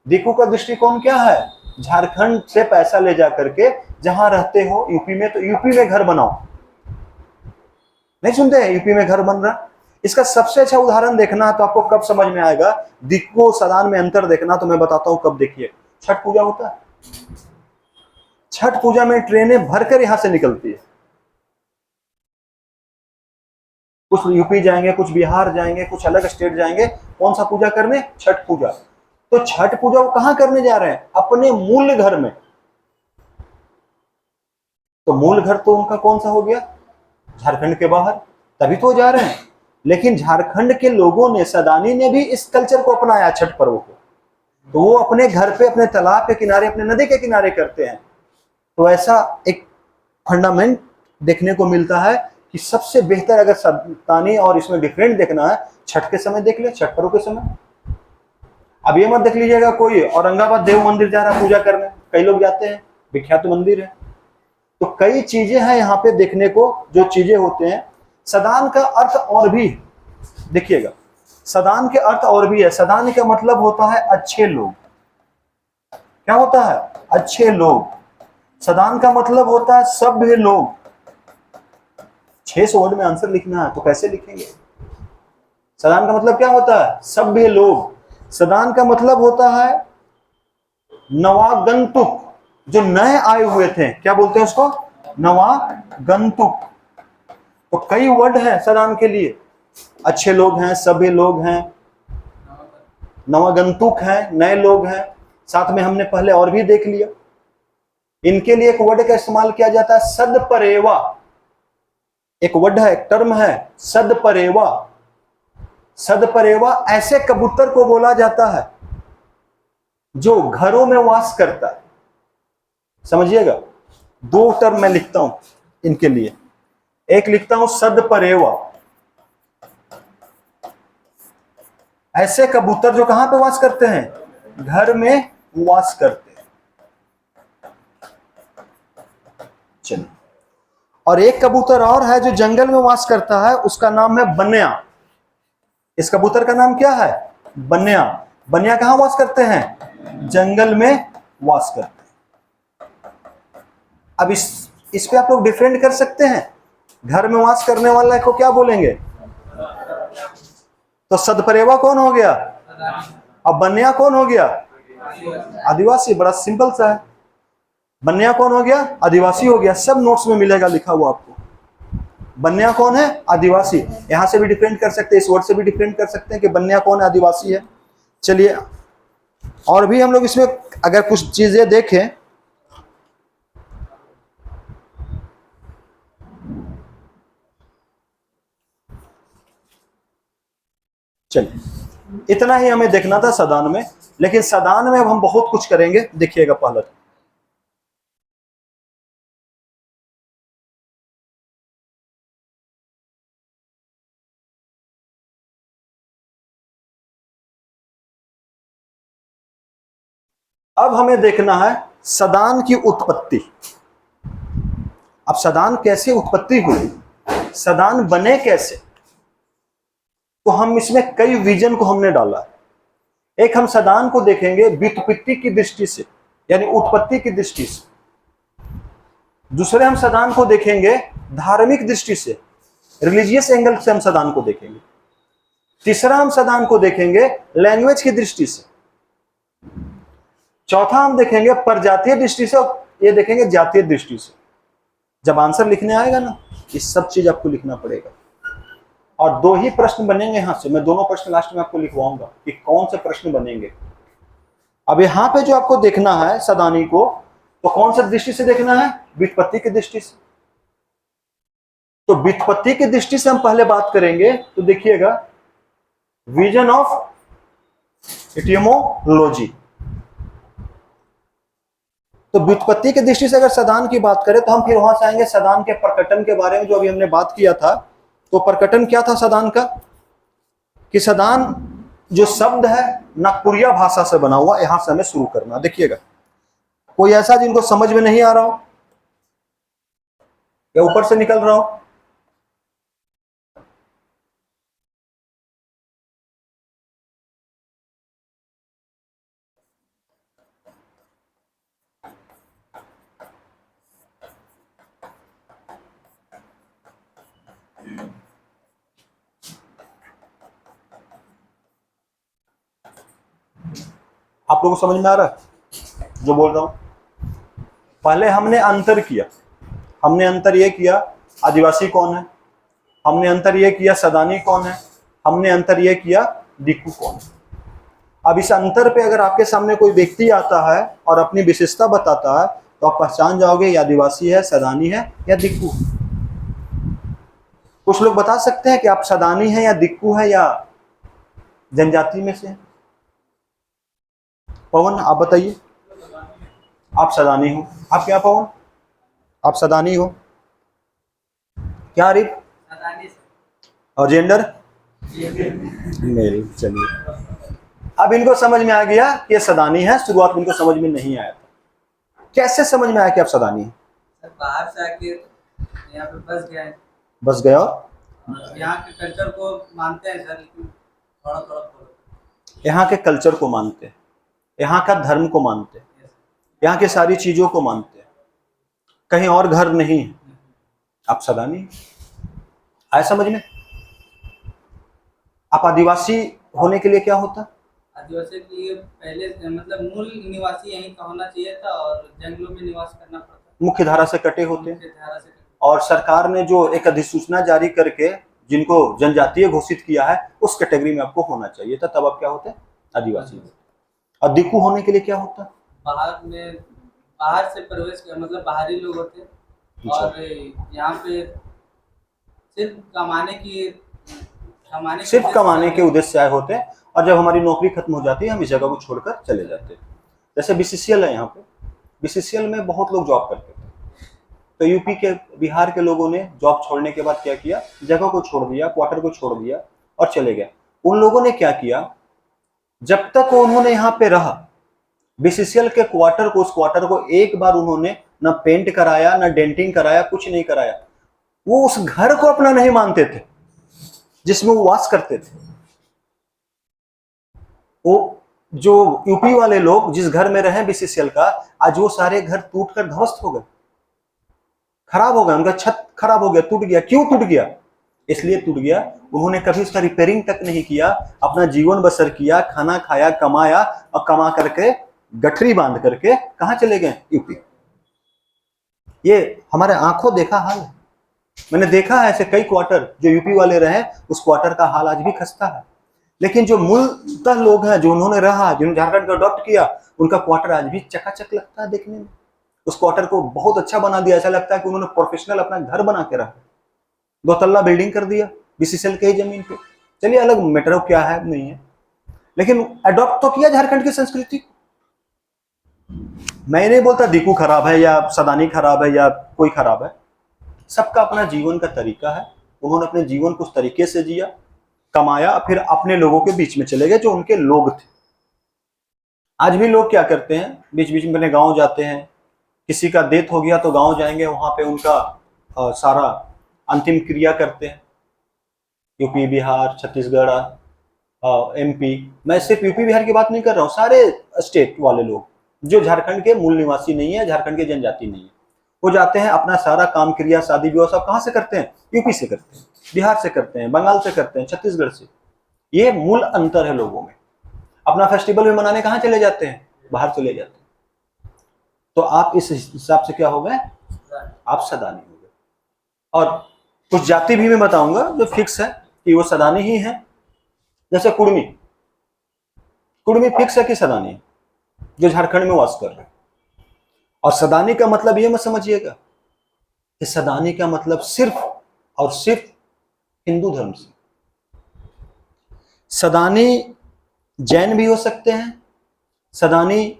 दिकू का दृष्टिकोण क्या है? झारखंड से पैसा ले जा करके जहां रहते हो यूपी में, तो यूपी में घर बनाओ। नहीं सुनते हैं यूपी में घर बन रहा? इसका सबसे अच्छा उदाहरण देखना है तो आपको कब समझ में आएगा दिक्को सदान में अंतर देखना, तो मैं बताता हूं कब। देखिए, छठ पूजा होता है, छठ पूजा में ट्रेनें भरकर यहां से निकलती है। कुछ यूपी जाएंगे, कुछ बिहार जाएंगे, कुछ अलग स्टेट जाएंगे। कौन सा पूजा करने? छठ पूजा। तो छठ पूजा वो कहां करने जा रहे हैं? अपने मूल घर में। तो मूल घर तो उनका कौन सा हो गया? झारखंड के बाहर, तभी तो जा रहे हैं। लेकिन झारखंड के लोगों ने, सदानी ने भी इस कल्चर को अपनाया, छठ पर्व को। तो वो अपने घर पे, अपने तालाब के किनारे, अपने नदी के किनारे करते हैं। तो ऐसा एक फंडामेंट देखने को मिलता है कि सबसे बेहतर अगर सदानी और इसमें डिफरेंट देखना है, छठ के समय देख ले, छठ पर्व के समय। अब ये मत देख लीजिएगा कोई औरंगाबाद देव मंदिर जा रहा है पूजा करने, कई लोग जाते हैं, विख्यात मंदिर है। तो कई चीजें हैं यहाँ पे देखने को, जो चीजें होते हैं। सदान का अर्थ और भी देखिएगा, सदान के अर्थ और भी है। सदान का मतलब होता है अच्छे लोग। क्या होता है? अच्छे लोग। सदान का मतलब होता है सभ्य लोग। 600 वर्ड में आंसर लिखना है तो कैसे लिखेंगे? सदान का मतलब क्या होता है? सभ्य लोग। सदान का मतलब होता है नवागंतुक, जो नए आए हुए थे। क्या बोलते हैं उसको? नवागंतुक। तो कई वर्ड हैं सदान के लिए। अच्छे लोग हैं, सभ्य लोग हैं, नवागंतुक हैं, नए लोग हैं। साथ में हमने पहले और भी देख लिया, इनके लिए एक वर्ड का इस्तेमाल किया जाता है, सदपरेवा। एक वर्ड है, एक टर्म है, सदपरेवा। सदपरेवा ऐसे कबूतर को बोला जाता है जो घरों में वास करता है। समझिएगा, 2 टर्म मैं लिखता हूं इनके लिए। एक लिखता हूं सदपरेवा, ऐसे कबूतर जो कहां पे वास करते हैं? घर में वास करते हैं। चलिए, और एक कबूतर और है जो जंगल में वास करता है, उसका नाम है बन्या। इस कबूतर का नाम क्या है? बन्या। बन्या कहां वास करते हैं? जंगल में वास करते हैं। अब इस पे आप लोग डिफरेंट कर सकते हैं। घर में वास करने वाला को क्या बोलेंगे? तो सदपरेवा कौन हो गया? अब बन्या कौन हो गया? आदिवासी। बड़ा सिंपल सा है। बन्या कौन हो गया? आदिवासी हो गया। सब नोट्स में मिलेगा लिखा हुआ आपको। बन्या कौन है? आदिवासी। यहां से भी डिफरेंट कर सकते हैं, इस वर्ड से भी डिफरेंट कर सकते हैं कि बन्या कौन है? आदिवासी है। चलिए, और भी हम लोग इसमें अगर कुछ चीजें देखें, चलिए, इतना ही हमें देखना था सदान में। लेकिन सदान में अब हम बहुत कुछ करेंगे, देखिएगा पहले। अब हमें देखना है सदान की उत्पत्ति। अब सदान कैसे उत्पत्ति हुई, सदान बने कैसे, तो हम इसमें कई विजन को हमने डाला है। एक, हम सदान को देखेंगे व्युत्पत्ति की दृष्टि से, यानी उत्पत्ति की दृष्टि से। दूसरे, हम सदान को देखेंगे धार्मिक दृष्टि से, रिलीजियस एंगल से हम सदान को देखेंगे। तीसरा, हम सदान को देखेंगे लैंग्वेज की दृष्टि से। चौथा, हम देखेंगे प्रजातीय दृष्टि से। ये देखेंगे जातीय दृष्टि से। जब आंसर लिखने आएगा ना, ये सब चीज आपको लिखना पड़ेगा। और 2 ही प्रश्न बनेंगे यहाँ से, मैं दोनों प्रश्न लास्ट में आपको लिखवाऊंगा कि कौन से प्रश्न बनेंगे। अब यहाँ पे जो आपको देखना है सदानी को, तो कौन सा दृष्टि से देखना है? व्युत्पत्ति की दृष्टि से। तो व्युत्पत्ति की दृष्टि से हम पहले बात करेंगे, तो देखिएगा विजन ऑफ एटिमोलॉजी। तो व्युत्पत्ति की दृष्टि से अगर सदान की बात करें तो हम फिर वहां से आएंगे सदान के प्रकटन के बारे में, जो अभी हमने बात किया था। तो प्रकटन क्या था सदान का? कि सदान जो शब्द है नागपुरिया भाषा से बना हुआ, यहां से हमें शुरू करना। देखिएगा, कोई ऐसा जिनको समझ में नहीं आ रहा हो या ऊपर से निकल रहा हो? आप लोगों को समझ में आ रहा है जो बोल रहा हूं? पहले हमने अंतर किया, हमने अंतर यह किया आदिवासी कौन है, हमने अंतर यह किया सदानी कौन है, हमने अंतर यह किया दिक्कू कौन है। अब इस अंतर पे अगर आपके सामने कोई व्यक्ति आता है और अपनी विशेषता बताता है, तो आप पहचान जाओगे ये आदिवासी है, सदानी है या दिक्कू है। कुछ लोग बता सकते हैं कि आप सदानी है या दिक्कू है या जनजाति में से हैं? पवन आप बताइए। आप सदानी हो। आप क्या पवन? आप सदानी हो क्या? आरिफ? और जेंडर? मेल। चलिए, अब इनको समझ में आ गया कि ये सदानी है। शुरुआत में इनको समझ में नहीं आया था। कैसे समझ में आया कि आप सदानी हैं? बाहर से आके यहाँ पे बस गया है। बस गया यहाँ के कल्चर को मानते हैं सर, थोड़ा थोड़ा। यहाँ के कल्चर को मानते हैं, यहाँ का धर्म को मानते हैं, यहाँ की सारी चीजों को मानते हैं, कहीं और घर नहीं है। आप सदानी आए समझ में? आप आदिवासी होने के लिए क्या होता? आदिवासी के लिए पहले मतलब मूल निवासी यहीं का होना चाहिए था और जंगलों में निवास करना पड़ता। मुख्य धारा से कटे होते हैं। धारा से। और सरकार ने जो एक अधिसूचना जारी करके जिनको जनजातीय घोषित किया है, उस कैटेगरी में आपको होना चाहिए था, तब आप क्या होते? आदिवासी। और दिक्कू होने के लिए क्या होता? बाहर से प्रवेश कर, मतलब बाहरी लोग होते हैं और यहाँ पे सिर्फ कमाने के उद्देश्य से आए होते हैं। और जब हमारी नौकरी खत्म हो जाती है, हम इस जगह को छोड़कर चले जाते हैं। जैसे बीसीसीएल है, यहाँ पे बीसीसीएल में बहुत लोग जॉब करते थे। तो यूपी के, बिहार के लोगों ने जॉब छोड़ने के बाद क्या किया? जगह को छोड़ दिया, क्वार्टर को छोड़ दिया और चले गए। उन लोगों ने क्या किया? जब तक उन्होंने यहाँ पे रहा, बीसीसीएल के क्वार्टर को, उस क्वार्टर को एक बार उन्होंने ना पेंट कराया, ना डेंटिंग कराया, कुछ नहीं कराया। वो उस घर को अपना नहीं मानते थे जिसमें वो वास करते थे। वो जो यूपी वाले लोग जिस घर में रहे बीसीसीएल का, आज वो सारे घर टूटकर ध्वस्त हो गए, खराब हो गया, उनका छत खराब हो गया, टूट गया। क्यों टूट गया? इसलिए टूट गया, उन्होंने कभी उसका रिपेयरिंग तक नहीं किया, अपना जीवन बसर किया, खाना खाया, कमाया और कमा करके गठरी बांध करके कहां चले गए? यूपी। ये हमारे आंखों देखा हाल है। मैंने देखा है ऐसे कई क्वार्टर जो यूपी वाले रहे, उस क्वार्टर का हाल आज भी खस्ता है। लेकिन जो मूलतः लोग हैं, जो उन्होंने रहा, जिन्होंने झारखंड को अडॉप्ट किया, उनका क्वार्टर आज भी चकाचक लगता है देखने में। उस क्वार्टर को बहुत अच्छा बना दिया, ऐसा लगता है कि उन्होंने प्रोफेशनल अपना घर बना के रखा, 2 तल्ला बिल्डिंग कर दिया बीसीसीएल के ही जमीन पे। चलिए, अलग मैटर क्या है नहीं है, लेकिन अडॉप्ट तो किया झारखंड की संस्कृति। मैं नहीं बोलता दिक्कू खराब है या सदानी खराब है या कोई खराब है, सबका अपना जीवन का तरीका है। उन्होंने अपने जीवन को उस तरीके से जिया, कमाया, फिर अपने लोगों के बीच में चले गए जो उनके लोग थे। आज भी लोग क्या करते हैं, बीच बीच में अपने गांव जाते हैं, किसी का डेथ हो गया तो गांव जाएंगे, वहां पे उनका सारा अंतिम क्रिया करते हैं। यूपी, बिहार, छत्तीसगढ़, एमपी, मैं सिर्फ यूपी बिहार की बात नहीं कर रहा हूँ, सारे स्टेट वाले लोग जो झारखंड के मूल निवासी नहीं है, झारखंड के जनजाति नहीं है, वो जाते हैं, अपना सारा काम क्रिया, शादी विवाह सब कहाँ से करते हैं? यूपी से करते हैं, बिहार से करते हैं, बंगाल से करते हैं, छत्तीसगढ़ से। ये मूल अंतर है लोगों में। अपना फेस्टिवल भी मनाने कहाँ चले जाते हैं? बाहर चले जाते हैं। तो आप इस हिसाब से क्या हो गए, आप सदानी हो गए। और कुछ जाति भी मैं बताऊंगा जो फिक्स है कि वो सदानी ही है, जैसे कुर्मी। कुर्मी फिक्स है कि सदानी है, जो झारखंड में वास कर रहे हैं। और सदानी का मतलब ये मत समझिएगा कि सदानी का मतलब सिर्फ और सिर्फ हिंदू धर्म से। सदानी जैन भी हो सकते हैं, सदानी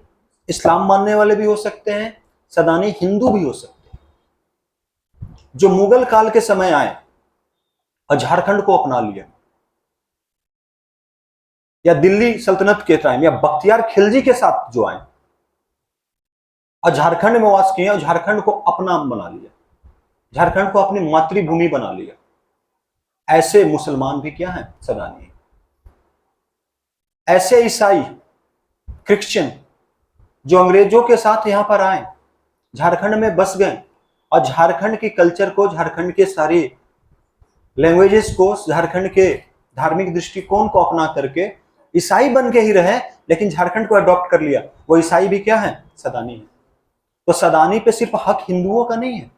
इस्लाम मानने वाले भी हो सकते हैं, सदानी हिंदू भी हो सकते हैं। जो मुगल काल के समय आए और झारखंड को अपना लिया, या दिल्ली सल्तनत के टाइम, या बख्तियार खिलजी के साथ जो आए और झारखंड में वास किए और झारखंड को अपना बना लिया, झारखंड को अपनी मातृभूमि बना लिया, ऐसे मुसलमान भी क्या हैं, सदानी। ऐसे ईसाई, क्रिश्चियन जो अंग्रेजों के साथ यहां पर आए, झारखंड में बस गए और झारखंड के कल्चर को, झारखंड के सारे लैंग्वेजेस को, झारखंड के धार्मिक दृष्टिकोण को अपना करके ईसाई बन के ही रहे, लेकिन झारखंड को अडॉप्ट कर लिया, वो ईसाई भी क्या है, सदानी है। तो सदानी पे सिर्फ हक हिंदुओं का नहीं है,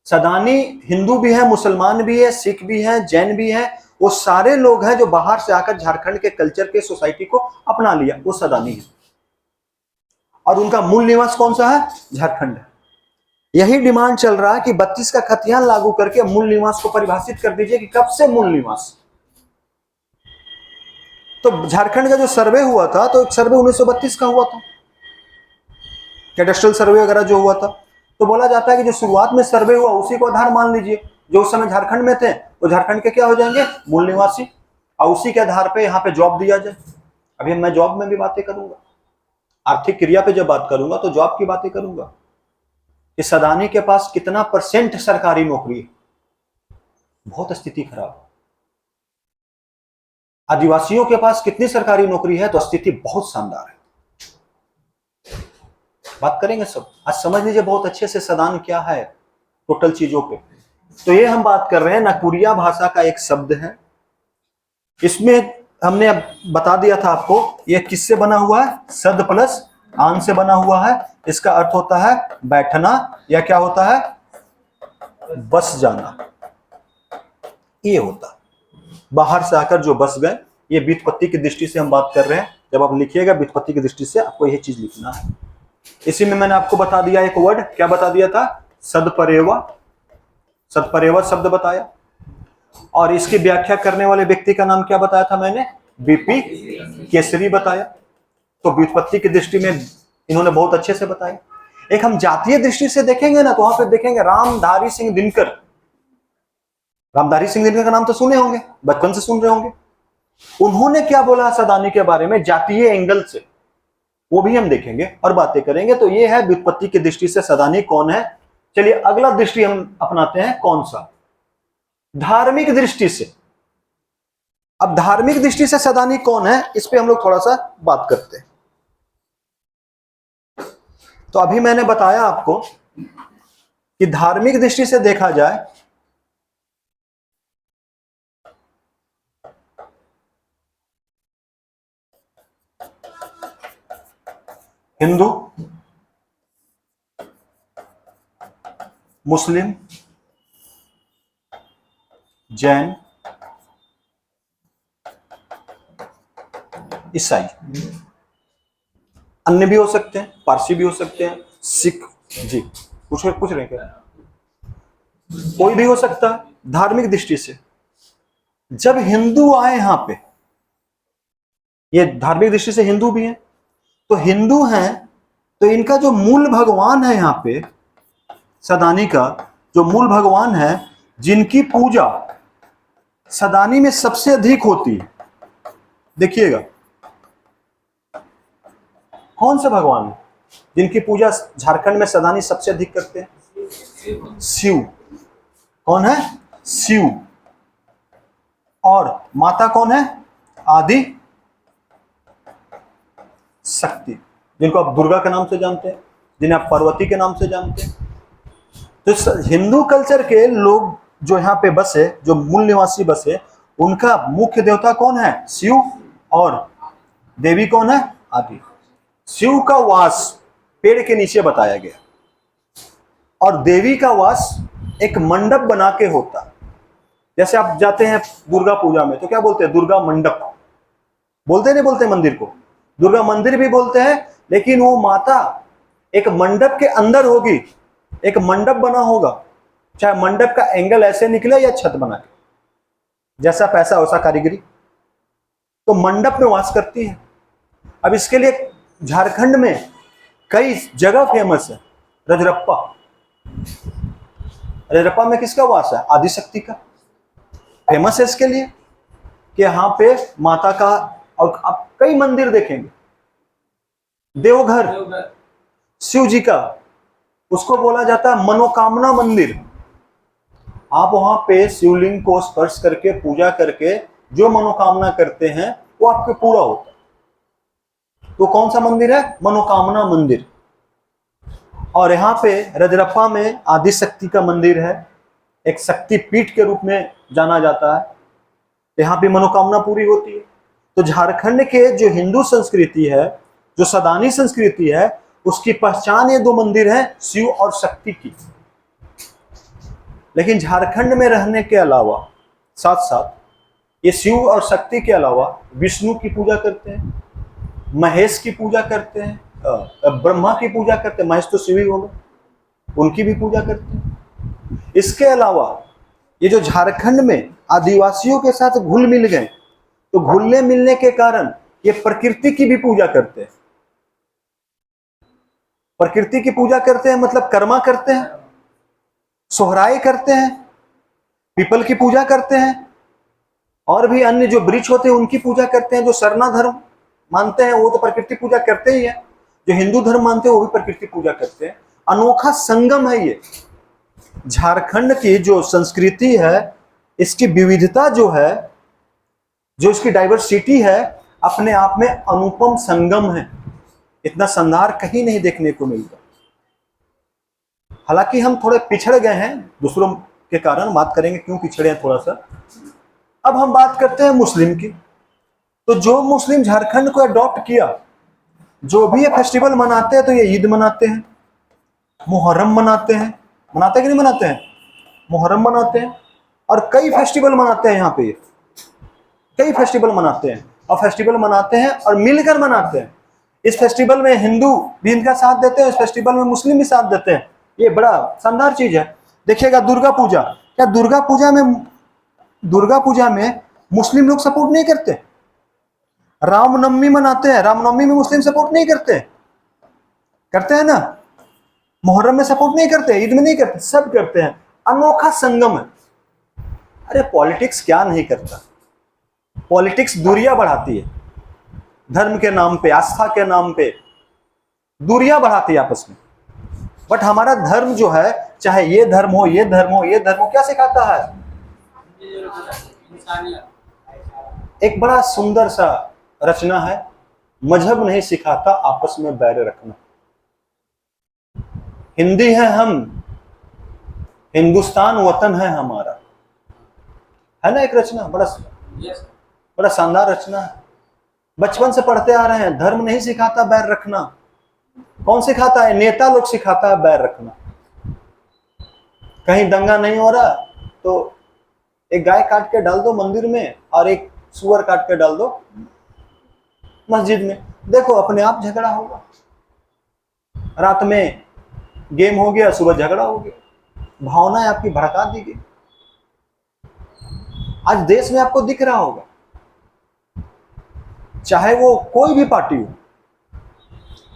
सदानी हिंदू भी है, मुसलमान भी है, सिख भी है, जैन भी है, वो सारे लोग हैं जो बाहर से आकर झारखंड के कल्चर के, सोसाइटी को अपना लिया, वो सदानी है। और उनका मूल निवास कौन सा है, झारखंड है। यही डिमांड चल रहा है कि 32 का खतियान लागू करके मूल निवास को परिभाषित कर दीजिए कि कब से मूल निवास। तो झारखंड का जो सर्वे हुआ था, तो एक सर्वे 1932 का हुआ था, कैडेस्ट्रल सर्वे वगैरह जो हुआ था, तो बोला जाता है कि जो शुरुआत में सर्वे हुआ उसी को आधार मान लीजिए। जो उस समय झारखंड में थे वो झारखंड के क्या हो जाएंगे, मूल निवासी, और उसी के आधार पे यहाँ पे जॉब दिया जाए। अभी मैं जॉब में भी बातें करूंगा, आर्थिक क्रिया पे जब बात करूंगा तो जॉब की बातें करूंगा कि सदानी के पास कितना % सरकारी नौकरी है, बहुत स्थिति खराब है। आदिवासियों के पास कितनी सरकारी नौकरी है, तो स्थिति बहुत शानदार है। बात करेंगे सब, आज समझ लीजिए बहुत अच्छे से सदान क्या है टोटल चीजों पे। तो ये हम बात कर रहे हैं, नागपुरिया भाषा का एक शब्द है, इसमें हमने अब बता दिया था आपको, ये किससे बना हुआ है, सद प्लस आन से बना हुआ है। इसका अर्थ होता है बैठना, या क्या होता है, बस जाना, ये होता है। बाहर से आकर जो बस गए, ये व्युत्पत्ति की दृष्टि से हम बात कर रहे हैं। जब आप लिखिएगा व्युत्पत्ति की दृष्टि से आपको यही चीज लिखना है। इसी में मैंने आपको बता दिया एक वर्ड, क्या बता दिया था, सदपरेवा, सदपरेवा शब्द बताया। और इसकी व्याख्या करने वाले व्यक्ति का नाम क्या बताया था मैंने, बीपी केसरी बताया। तो व्युत्पत्ति की दृष्टि में इन्होंने बहुत अच्छे से बताया। एक हम जातीय दृष्टि से देखेंगे ना, तो वहां पे देखेंगे रामधारी सिंह दिनकर। रामधारी सिंह दिनकर का नाम तो सुने होंगे, बचपन से सुन रहे होंगे। उन्होंने क्या बोला सदानी के बारे में जातीय एंगल से, वो भी हम देखेंगे और बातें करेंगे। तो ये है व्युत्पत्ति की दृष्टि से सदानी कौन है। चलिए अगला दृष्टि हम अपनाते हैं, कौन सा, धार्मिक दृष्टि से। अब धार्मिक दृष्टि से सदानी कौन है, इस पे हम लोग थोड़ा सा बात करते हैं। तो अभी मैंने बताया आपको कि धार्मिक दृष्टि से देखा जाए हिंदू, मुस्लिम, जैन, ईसाई, अन्य भी हो सकते हैं, पारसी भी हो सकते हैं, सिख, जी पूछ रहे हैं क्या, कोई भी हो सकता है। धार्मिक दृष्टि से जब हिंदू आए यहां पे, ये धार्मिक दृष्टि से हिंदू भी हैं, तो हिंदू हैं तो इनका जो मूल भगवान है यहाँ पे, सदानी का जो मूल भगवान है, जिनकी पूजा सदानी में सबसे अधिक होती है, देखिएगा कौन से भगवान है जिनकी पूजा झारखंड में सदानी सबसे अधिक करते हैं, शिव। कौन है, शिव। और माता कौन है, आदि शक्ति, जिनको आप दुर्गा के नाम से जानते हैं, जिन्हें आप पार्वती के नाम से जानते हैं। तो हिंदू कल्चर के लोग जो यहाँ पे बसे, जो मूल निवासी बसे, उनका मुख्य देवता कौन है, शिव, और देवी कौन है, आदि। शिव का वास पेड़ के नीचे बताया गया। और देवी का वास एक मंडप बना के होता। जैसे आप जाते हैं दुर्गा पूजा में तो क्या बोलते हैं? दुर्गा मंडप बोलते नहीं बोलते? मंदिर को दुर्गा मंदिर भी बोलते हैं, लेकिन वो माता एक मंडप के अंदर होगी, एक मंडप बना होगा, चाहे मंडप का एंगल ऐसे निकले या छत बना के, जैसा पैसा वैसा कारीगरी, तो मंडप में वास करती है। अब इसके लिए झारखंड में कई जगह फेमस है। रजरप्पा, रजरप्पा में किसका वास है? आदिशक्ति का। फेमस है इसके लिए कि यहाँ पे माता का, और आप कई मंदिर देखेंगे। देवघर शिव जी का, उसको बोला जाता है मनोकामना मंदिर। आप वहां पे शिवलिंग को स्पर्श करके पूजा करके जो मनोकामना करते हैं वो आपके पूरा होता है। तो कौन सा मंदिर है? मनोकामना मंदिर। और यहाँ पे रजरप्पा में आदिशक्ति का मंदिर है, एक शक्ति पीठ के रूप में जाना जाता है। यहाँ पे मनोकामना पूरी होती है। तो झारखंड के जो हिंदू संस्कृति है, जो सदानी संस्कृति है, उसकी पहचान ये दो मंदिर है, शिव और शक्ति की। लेकिन झारखंड में रहने के अलावा साथ साथ ये शिव और शक्ति के अलावा विष्णु की पूजा करते हैं, महेश की पूजा करते हैं, ब्रह्मा की पूजा करते हैं। महेश तो शिव ही हो गए, उनकी भी पूजा करते हैं। इसके अलावा ये जो झारखंड में आदिवासियों के साथ घुल मिल गए, तो घुलने मिलने के कारण ये प्रकृति की भी पूजा करते हैं। प्रकृति की पूजा करते हैं मतलब कर्मा करते हैं, सोहराई करते हैं, पीपल की पूजा करते हैं, और भी अन्य जो वृक्ष होते हैं उनकी पूजा करते हैं। जो सरना धर्म मानते हैं वो तो प्रकृति पूजा करते ही है, जो हिंदू धर्म मानते हैं वो भी प्रकृति पूजा करते हैं। अनोखा संगम है ये। झारखंड की जो संस्कृति है, इसकी विविधता जो है, जो इसकी डाइवर्सिटी है, अपने आप में अनुपम संगम है। इतना संधार कहीं नहीं देखने को मिलता। हालांकि हम थोड़े पिछड़ गए हैं दूसरों के कारण, बात करेंगे क्यों पिछड़े हैं थोड़ा सा। अब हम बात करते हैं मुस्लिम की। तो जो मुस्लिम झारखंड को अडॉप्ट किया, जो भी ये फेस्टिवल मनाते हैं, तो ये ईद मनाते हैं, मुहर्रम मनाते हैं, मनाते कि नहीं मनाते हैं? मुहर्रम मनाते हैं, और कई फेस्टिवल मनाते हैं। यहाँ पे कई फेस्टिवल मनाते हैं, और फेस्टिवल मनाते हैं और मिलकर मनाते हैं। इस फेस्टिवल में हिंदू भी इनका साथ देते हैं, इस फेस्टिवल में मुस्लिम भी साथ देते हैं। ये बड़ा शानदार चीज है। देखिएगा दुर्गा पूजा, क्या दुर्गा पूजा में मुस्लिम लोग सपोर्ट नहीं करते? रामनवमी मनाते हैं, रामनवमी में मुस्लिम सपोर्ट नहीं करते? करते हैं ना? मुहर्रम में सपोर्ट नहीं करते, ईद में नहीं करते, सब करते हैं। अनोखा संगम है। अरे पॉलिटिक्स क्या नहीं करता? पॉलिटिक्स दूरियां बढ़ाती है, धर्म के नाम पे, आस्था के नाम पे दूरियां बढ़ाती है आपस में। बट हमारा धर्म जो है, चाहे ये धर्म हो, ये धर्म हो, ये धर्म हो, क्या सिखाता है? एक बड़ा सुंदर सा रचना है, मजहब नहीं सिखाता आपस में बैर रखना। हिंदी है हम, हिंदुस्तान वतन है हमारा, है ना? एक रचना बड़ा शानदार रचना है। बचपन से पढ़ते आ रहे हैं, धर्म नहीं सिखाता बैर रखना। कौन सिखाता है? नेता लोग सिखाता है बैर रखना। कहीं दंगा नहीं हो रहा तो एक गाय काट के डाल दो मंदिर में, और एक सुअर काट के डाल दो मस्जिद में, देखो अपने आप झगड़ा होगा। रात में गेम हो गया, सुबह झगड़ा हो गया, भावनाएं आपकी भड़का दी गई। आज देश में आपको दिख रहा होगा, चाहे वो कोई भी पार्टी हो,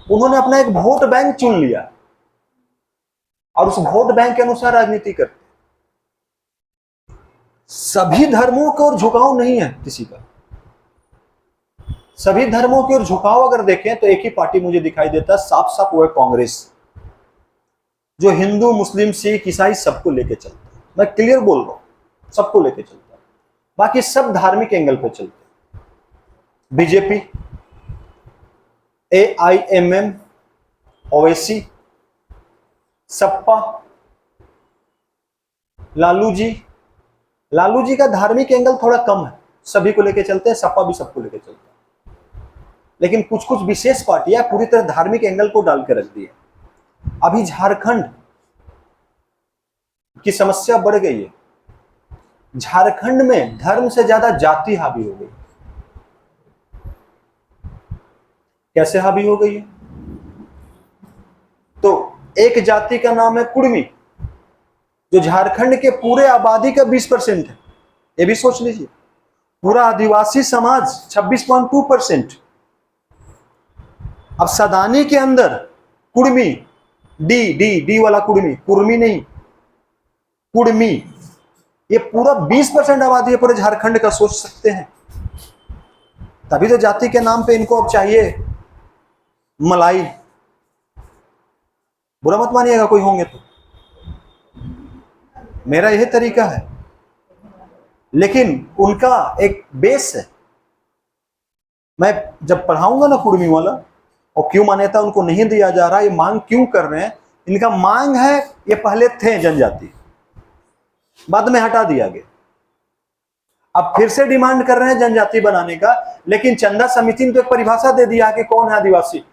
उन्होंने अपना एक वोट बैंक चुन लिया और उस वोट बैंक के अनुसार राजनीति करते। सभी धर्मों की ओर झुकाव नहीं है किसी का। सभी धर्मों की ओर झुकाव अगर देखें तो एक ही पार्टी मुझे दिखाई देता है साफ साफ, वो है कांग्रेस, जो हिंदू, मुस्लिम, सिख, ईसाई सबको लेके चलता है। मैं क्लियर बोल रहा हूं, सबको लेके चलता है। बाकी सब धार्मिक एंगल पे चलते हैं। बीजेपी, AIMM, ओवैसी, सपा, लालू जी का धार्मिक एंगल थोड़ा कम है, सभी को लेके चलते हैं। सपा भी सबको लेके चलता है, लेकिन कुछ कुछ विशेष पार्टियां पूरी तरह धार्मिक एंगल को डाल के रख दी है। अभी झारखंड की समस्या बढ़ गई है। झारखंड में धर्म से ज्यादा जाति हावी हो गई। कैसे हावी हो गई है? तो एक जाति का नाम है कुर्मी, जो झारखंड के पूरे आबादी का 20% है। ये भी सोच लीजिए, पूरा आदिवासी समाज 26.2%। अब सदानी के अंदर कुर्मी, डी डी डी वाला कुर्मी, कुर्मी नहीं, कुर्मी, ये पूरा 20% आबादी है पूरे झारखंड का। सोच सकते हैं? तभी तो जाति के नाम पे इनको अब चाहिए मलाई। बुरा मत मानिएगा कोई होंगे तो, मेरा यही तरीका है। लेकिन उनका एक बेस है। मैं जब पढ़ाऊंगा ना कुर्मी वाला, और क्यों मान्यता उनको नहीं दिया जा रहा, ये मांग क्यों कर रहे हैं, इनका मांग है, ये पहले थे जनजाति, बाद में हटा दिया गया, अब फिर से डिमांड कर रहे हैं जनजाति बनाने का। लेकिन चंदा समिति ने तो एक परिभाषा दे दिया कि कौन है आदिवासी,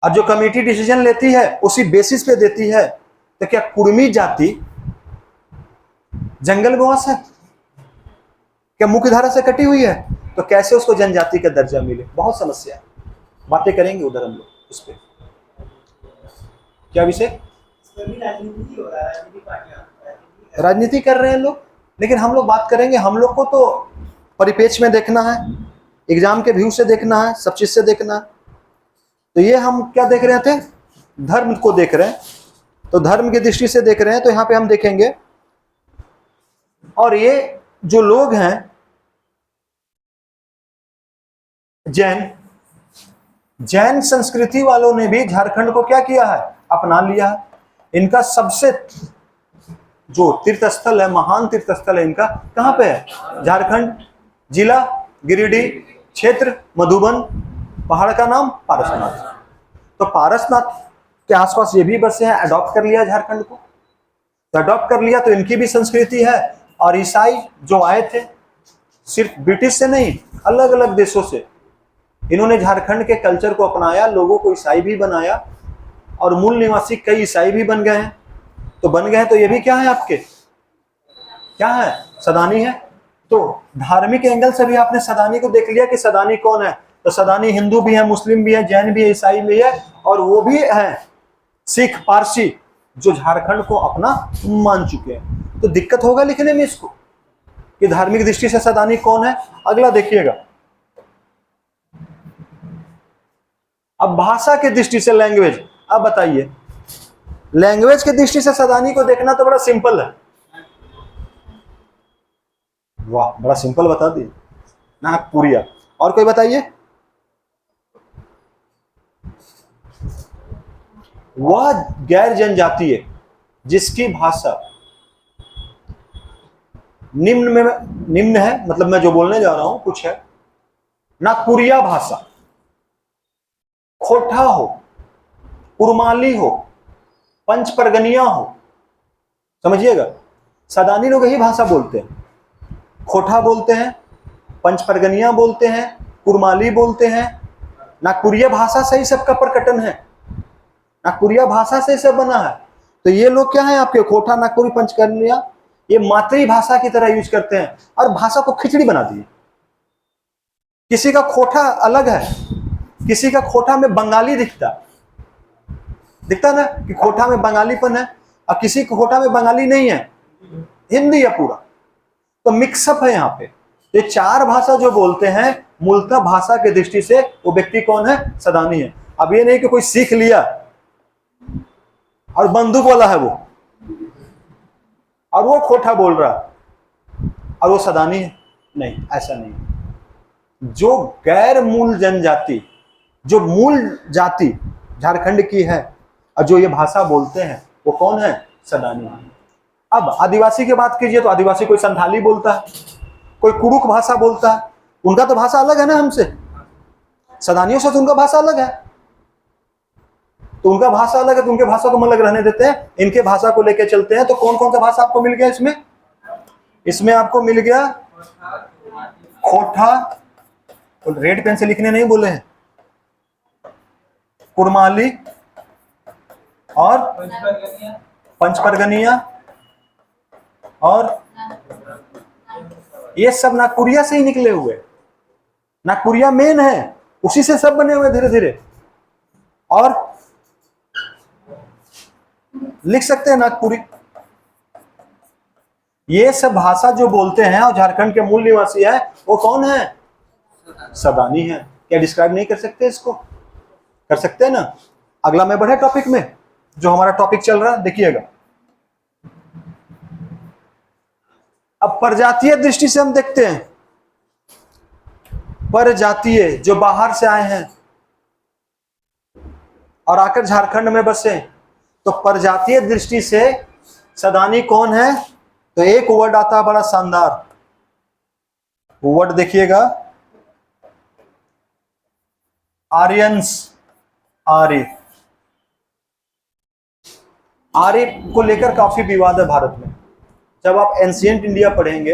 और जो कमेटी डिसीजन लेती है उसी बेसिस पे देती है। तो क्या कुर्मी जाति जंगल वास है? क्या मुख्य धारा से कटी हुई है? तो कैसे उसको जनजाति का दर्जा मिले? बहुत समस्या है, बातें करेंगे उधर हम लोग इस पे। क्या विषय? राजनीति कर रहे हैं लोग, लेकिन हम लोग बात करेंगे। हम लोग को तो परिपेक्ष में देखना है, एग्जाम के व्यू से देखना है, सब चीज से देखना है। तो ये हम क्या देख रहे थे? धर्म को देख रहे हैं, तो धर्म की दृष्टि से देख रहे हैं। तो यहाँ पे हम देखेंगे, और ये जो लोग हैं जैन, जैन संस्कृति वालों ने भी झारखंड को क्या किया है? अपना लिया है। इनका सबसे जो तीर्थ स्थल है, महान तीर्थ स्थल है इनका, कहां पे है? झारखंड, जिला गिरिडीह, क्षेत्र मधुबन, पहाड़ का नाम पारसनाथ। तो पारसनाथ के आसपास ये भी बसे हैं, अडॉप्ट कर लिया झारखंड को। तो अडॉप्ट कर लिया तो इनकी भी संस्कृति है। और ईसाई जो आए थे, सिर्फ ब्रिटिश से नहीं, अलग अलग देशों से, इन्होंने झारखंड के कल्चर को अपनाया, लोगों को ईसाई भी बनाया, और मूल निवासी कई ईसाई भी बन गए हैं। तो बन गए हैं तो ये भी क्या है आपके? क्या है? सदानी है। तो धार्मिक एंगल से भी आपने सदानी को देख लिया कि सदानी कौन है। तो सदानी हिंदू भी है, मुस्लिम भी है, जैन भी है, ईसाई भी है, और वो भी है सिख, पारसी, जो झारखंड को अपना मान चुके हैं। तो दिक्कत होगा लिखने में इसको कि धार्मिक दृष्टि से सदानी कौन है। अगला देखिएगा, अब भाषा की दृष्टि से लैंग्वेज। अब बताइए, लैंग्वेज की दृष्टि से सदानी को देखना तो बड़ा सिंपल है। वाह, बड़ा सिंपल बता दिए ना, पुरिया। और कोई बताइए? वह गैर जनजातीय जिसकी भाषा निम्न है, मतलब मैं जो बोलने जा रहा हूं कुछ है, नागपुरिया भाषा, खोटा हो, कुरमाली हो, पंचपरगनिया हो। समझिएगा, सदानी लोग यही भाषा बोलते हैं। खोटा बोलते हैं, पंचपरगनिया बोलते हैं, कुरमाली बोलते हैं। नागपुरिया भाषा से ही सबका प्रकटन है, नागपुरिया भाषा से सब बना है। तो ये लोग क्या है आपके? खोटा, नागपुरी, पंचकर्णिया, ये मातृभाषा की तरह यूज करते हैं, और भाषा को खिचड़ी बना दिए। किसी का खोटा अलग है, किसी का खोटा में बंगाली दिखता ना कि खोटा में बंगालीपन है, और किसी का खोटा में बंगाली नहीं है, हिंदी है पूरा। तो मिक्सअप है यहाँ पे। ये चार भाषा जो बोलते हैं, मूलतः भाषा के दृष्टि से वो व्यक्ति कौन है? सदानी है। अब ये नहीं कि कोई सीख लिया और बंदूक वाला है वो, और वो खोटा बोल रहा और वो सदानी है। नहीं, ऐसा नहीं। जो गैर मूल जनजाति, जो मूल जाति झारखंड की है और जो ये भाषा बोलते हैं, वो कौन है? सदानी है। अब आदिवासी की बात कीजिए तो आदिवासी कोई संथाली बोलता है, कोई कुरुक भाषा बोलता है। उनका तो भाषा अलग है ना हमसे, सदानियों से तो उनका भाषा अलग है। तो उनका भाषा अलग है, तो उनके भाषा को हम अलग रहने देते हैं, इनके भाषा को लेके चलते हैं। तो कौन कौन सा भाषा आपको मिल गया इसमें? इसमें आपको मिल गया खोटा, रेड पेन से लिखने नहीं बोले हैं। कुड़माली और पंचपरगनिया, पंचपरगनिया और ये सब नागपुरिया से ही निकले हुए। नागपुरिया मेन है, उसी से सब बने हुए धीरे धीरे। और लिख सकते हैं नागपुरी। ये सब भाषा जो बोलते हैं और झारखंड के मूल निवासी है, वो कौन है? सदानी है। क्या डिस्क्राइब नहीं कर सकते इसको? कर सकते हैं ना। अगला मैं बढ़े टॉपिक में, जो हमारा टॉपिक चल रहा है, देखिएगा। अब परजातीय दृष्टि से हम देखते हैं। परजातीय जो बाहर से आए हैं और आकर झारखंड में बसे, तो परजातीय दृष्टि से सदानी कौन है? तो एक वर्ड आता है बड़ा शानदार, वर्ड देखिएगा, आर्यंस। आर्य, आर्य को लेकर काफी विवाद है भारत में। जब आप एंशिएंट इंडिया पढ़ेंगे,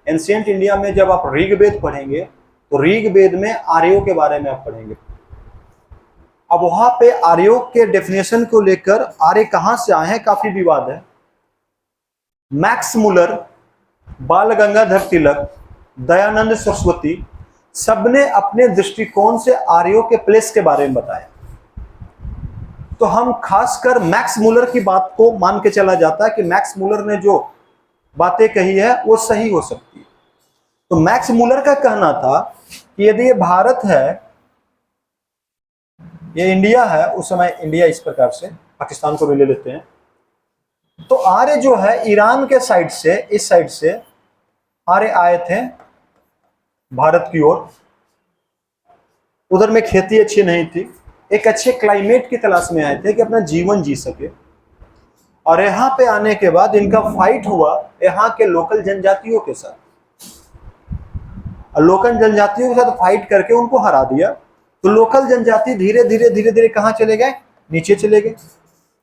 एंशिएंट इंडिया में जब आप ऋग्वेद पढ़ेंगे, तो ऋग्वेद में आर्यों के बारे में आप पढ़ेंगे। अब वहां पे आर्यों के डेफिनेशन को लेकर आर्य कहां से आए हैं, काफी विवाद है। मैक्स मुलर, बाल गंगाधर तिलक, दयानंद सरस्वती, सबने अपने दृष्टिकोण से आर्यों के प्लेस के बारे में बताया। तो हम खासकर मैक्स मुलर की बात को मान के चला जाता है कि मैक्स मुलर ने जो बातें कही है वो सही हो सकती है। तो मैक्स मुलर का कहना था कि यदि ये भारत है, ये इंडिया है, उस समय इंडिया इस प्रकार से, पाकिस्तान को भी ले लेते हैं, तो आर्य जो है ईरान के साइड से, इस साइड से आर्य आए थे भारत की ओर। उधर में खेती अच्छी नहीं थी, एक अच्छे क्लाइमेट की तलाश में आए थे कि अपना जीवन जी सके। और यहाँ पे आने के बाद इनका फाइट हुआ यहाँ के लोकल जनजातियों के साथ, और लोकल जनजातियों के साथ फाइट करके उनको हरा दिया। तो लोकल जनजाति धीरे धीरे कहाँ चले गए? नीचे चले गए,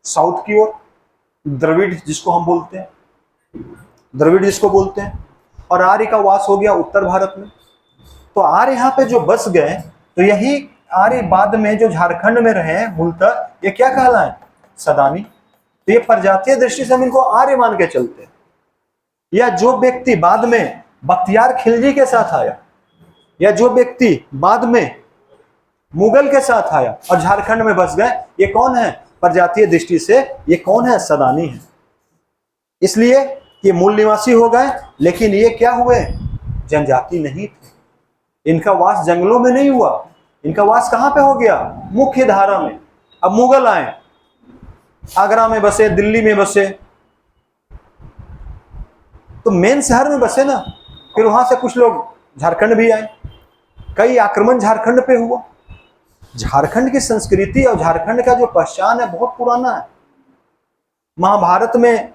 साउथ की ओर, द्रविड़ जिसको हम बोलते हैं, द्रविड़ जिसको बोलते हैं। और आर्य का वास हो गया उत्तर भारत में। तो आर्य यहाँ पे जो बस गए, तो यही आर्य बाद में जो झारखंड में रहे मूलतः, ये क्या कहलाए? सदानी। तो ये प्रजातीय दृष्टि से हम इनको आर्य मान के चलते हैं। या जो व्यक्ति बाद में बख्तियार खिलजी के साथ आया, या जो व्यक्ति बाद में मुगल के साथ आया और झारखंड में बस गए, ये कौन है? प्रजातीय दृष्टि से ये कौन है? सदानी है। इसलिए ये मूल निवासी हो गए, लेकिन ये क्या हुए? जनजाति नहीं थे। इनका वास जंगलों में नहीं हुआ, इनका वास कहां पे हो गया? मुख्य धारा में। अब मुगल आए, आगरा में बसे, दिल्ली में बसे, तो मेन शहर में बसे ना। फिर वहां से कुछ लोग झारखंड भी आए, कई आक्रमण झारखंड पे हुआ। झारखंड की संस्कृति और झारखंड का जो पहचान है बहुत पुराना है। महाभारत में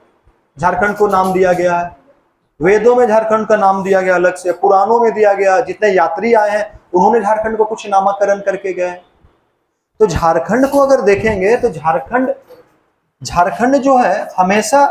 झारखंड को नाम दिया गया है, वेदों में झारखंड का नाम दिया गया अलग से, पुराणों में दिया गया। जितने यात्री आए हैं उन्होंने झारखंड को कुछ नामकरण करके गए। तो झारखंड को अगर देखेंगे तो झारखंड जो है हमेशा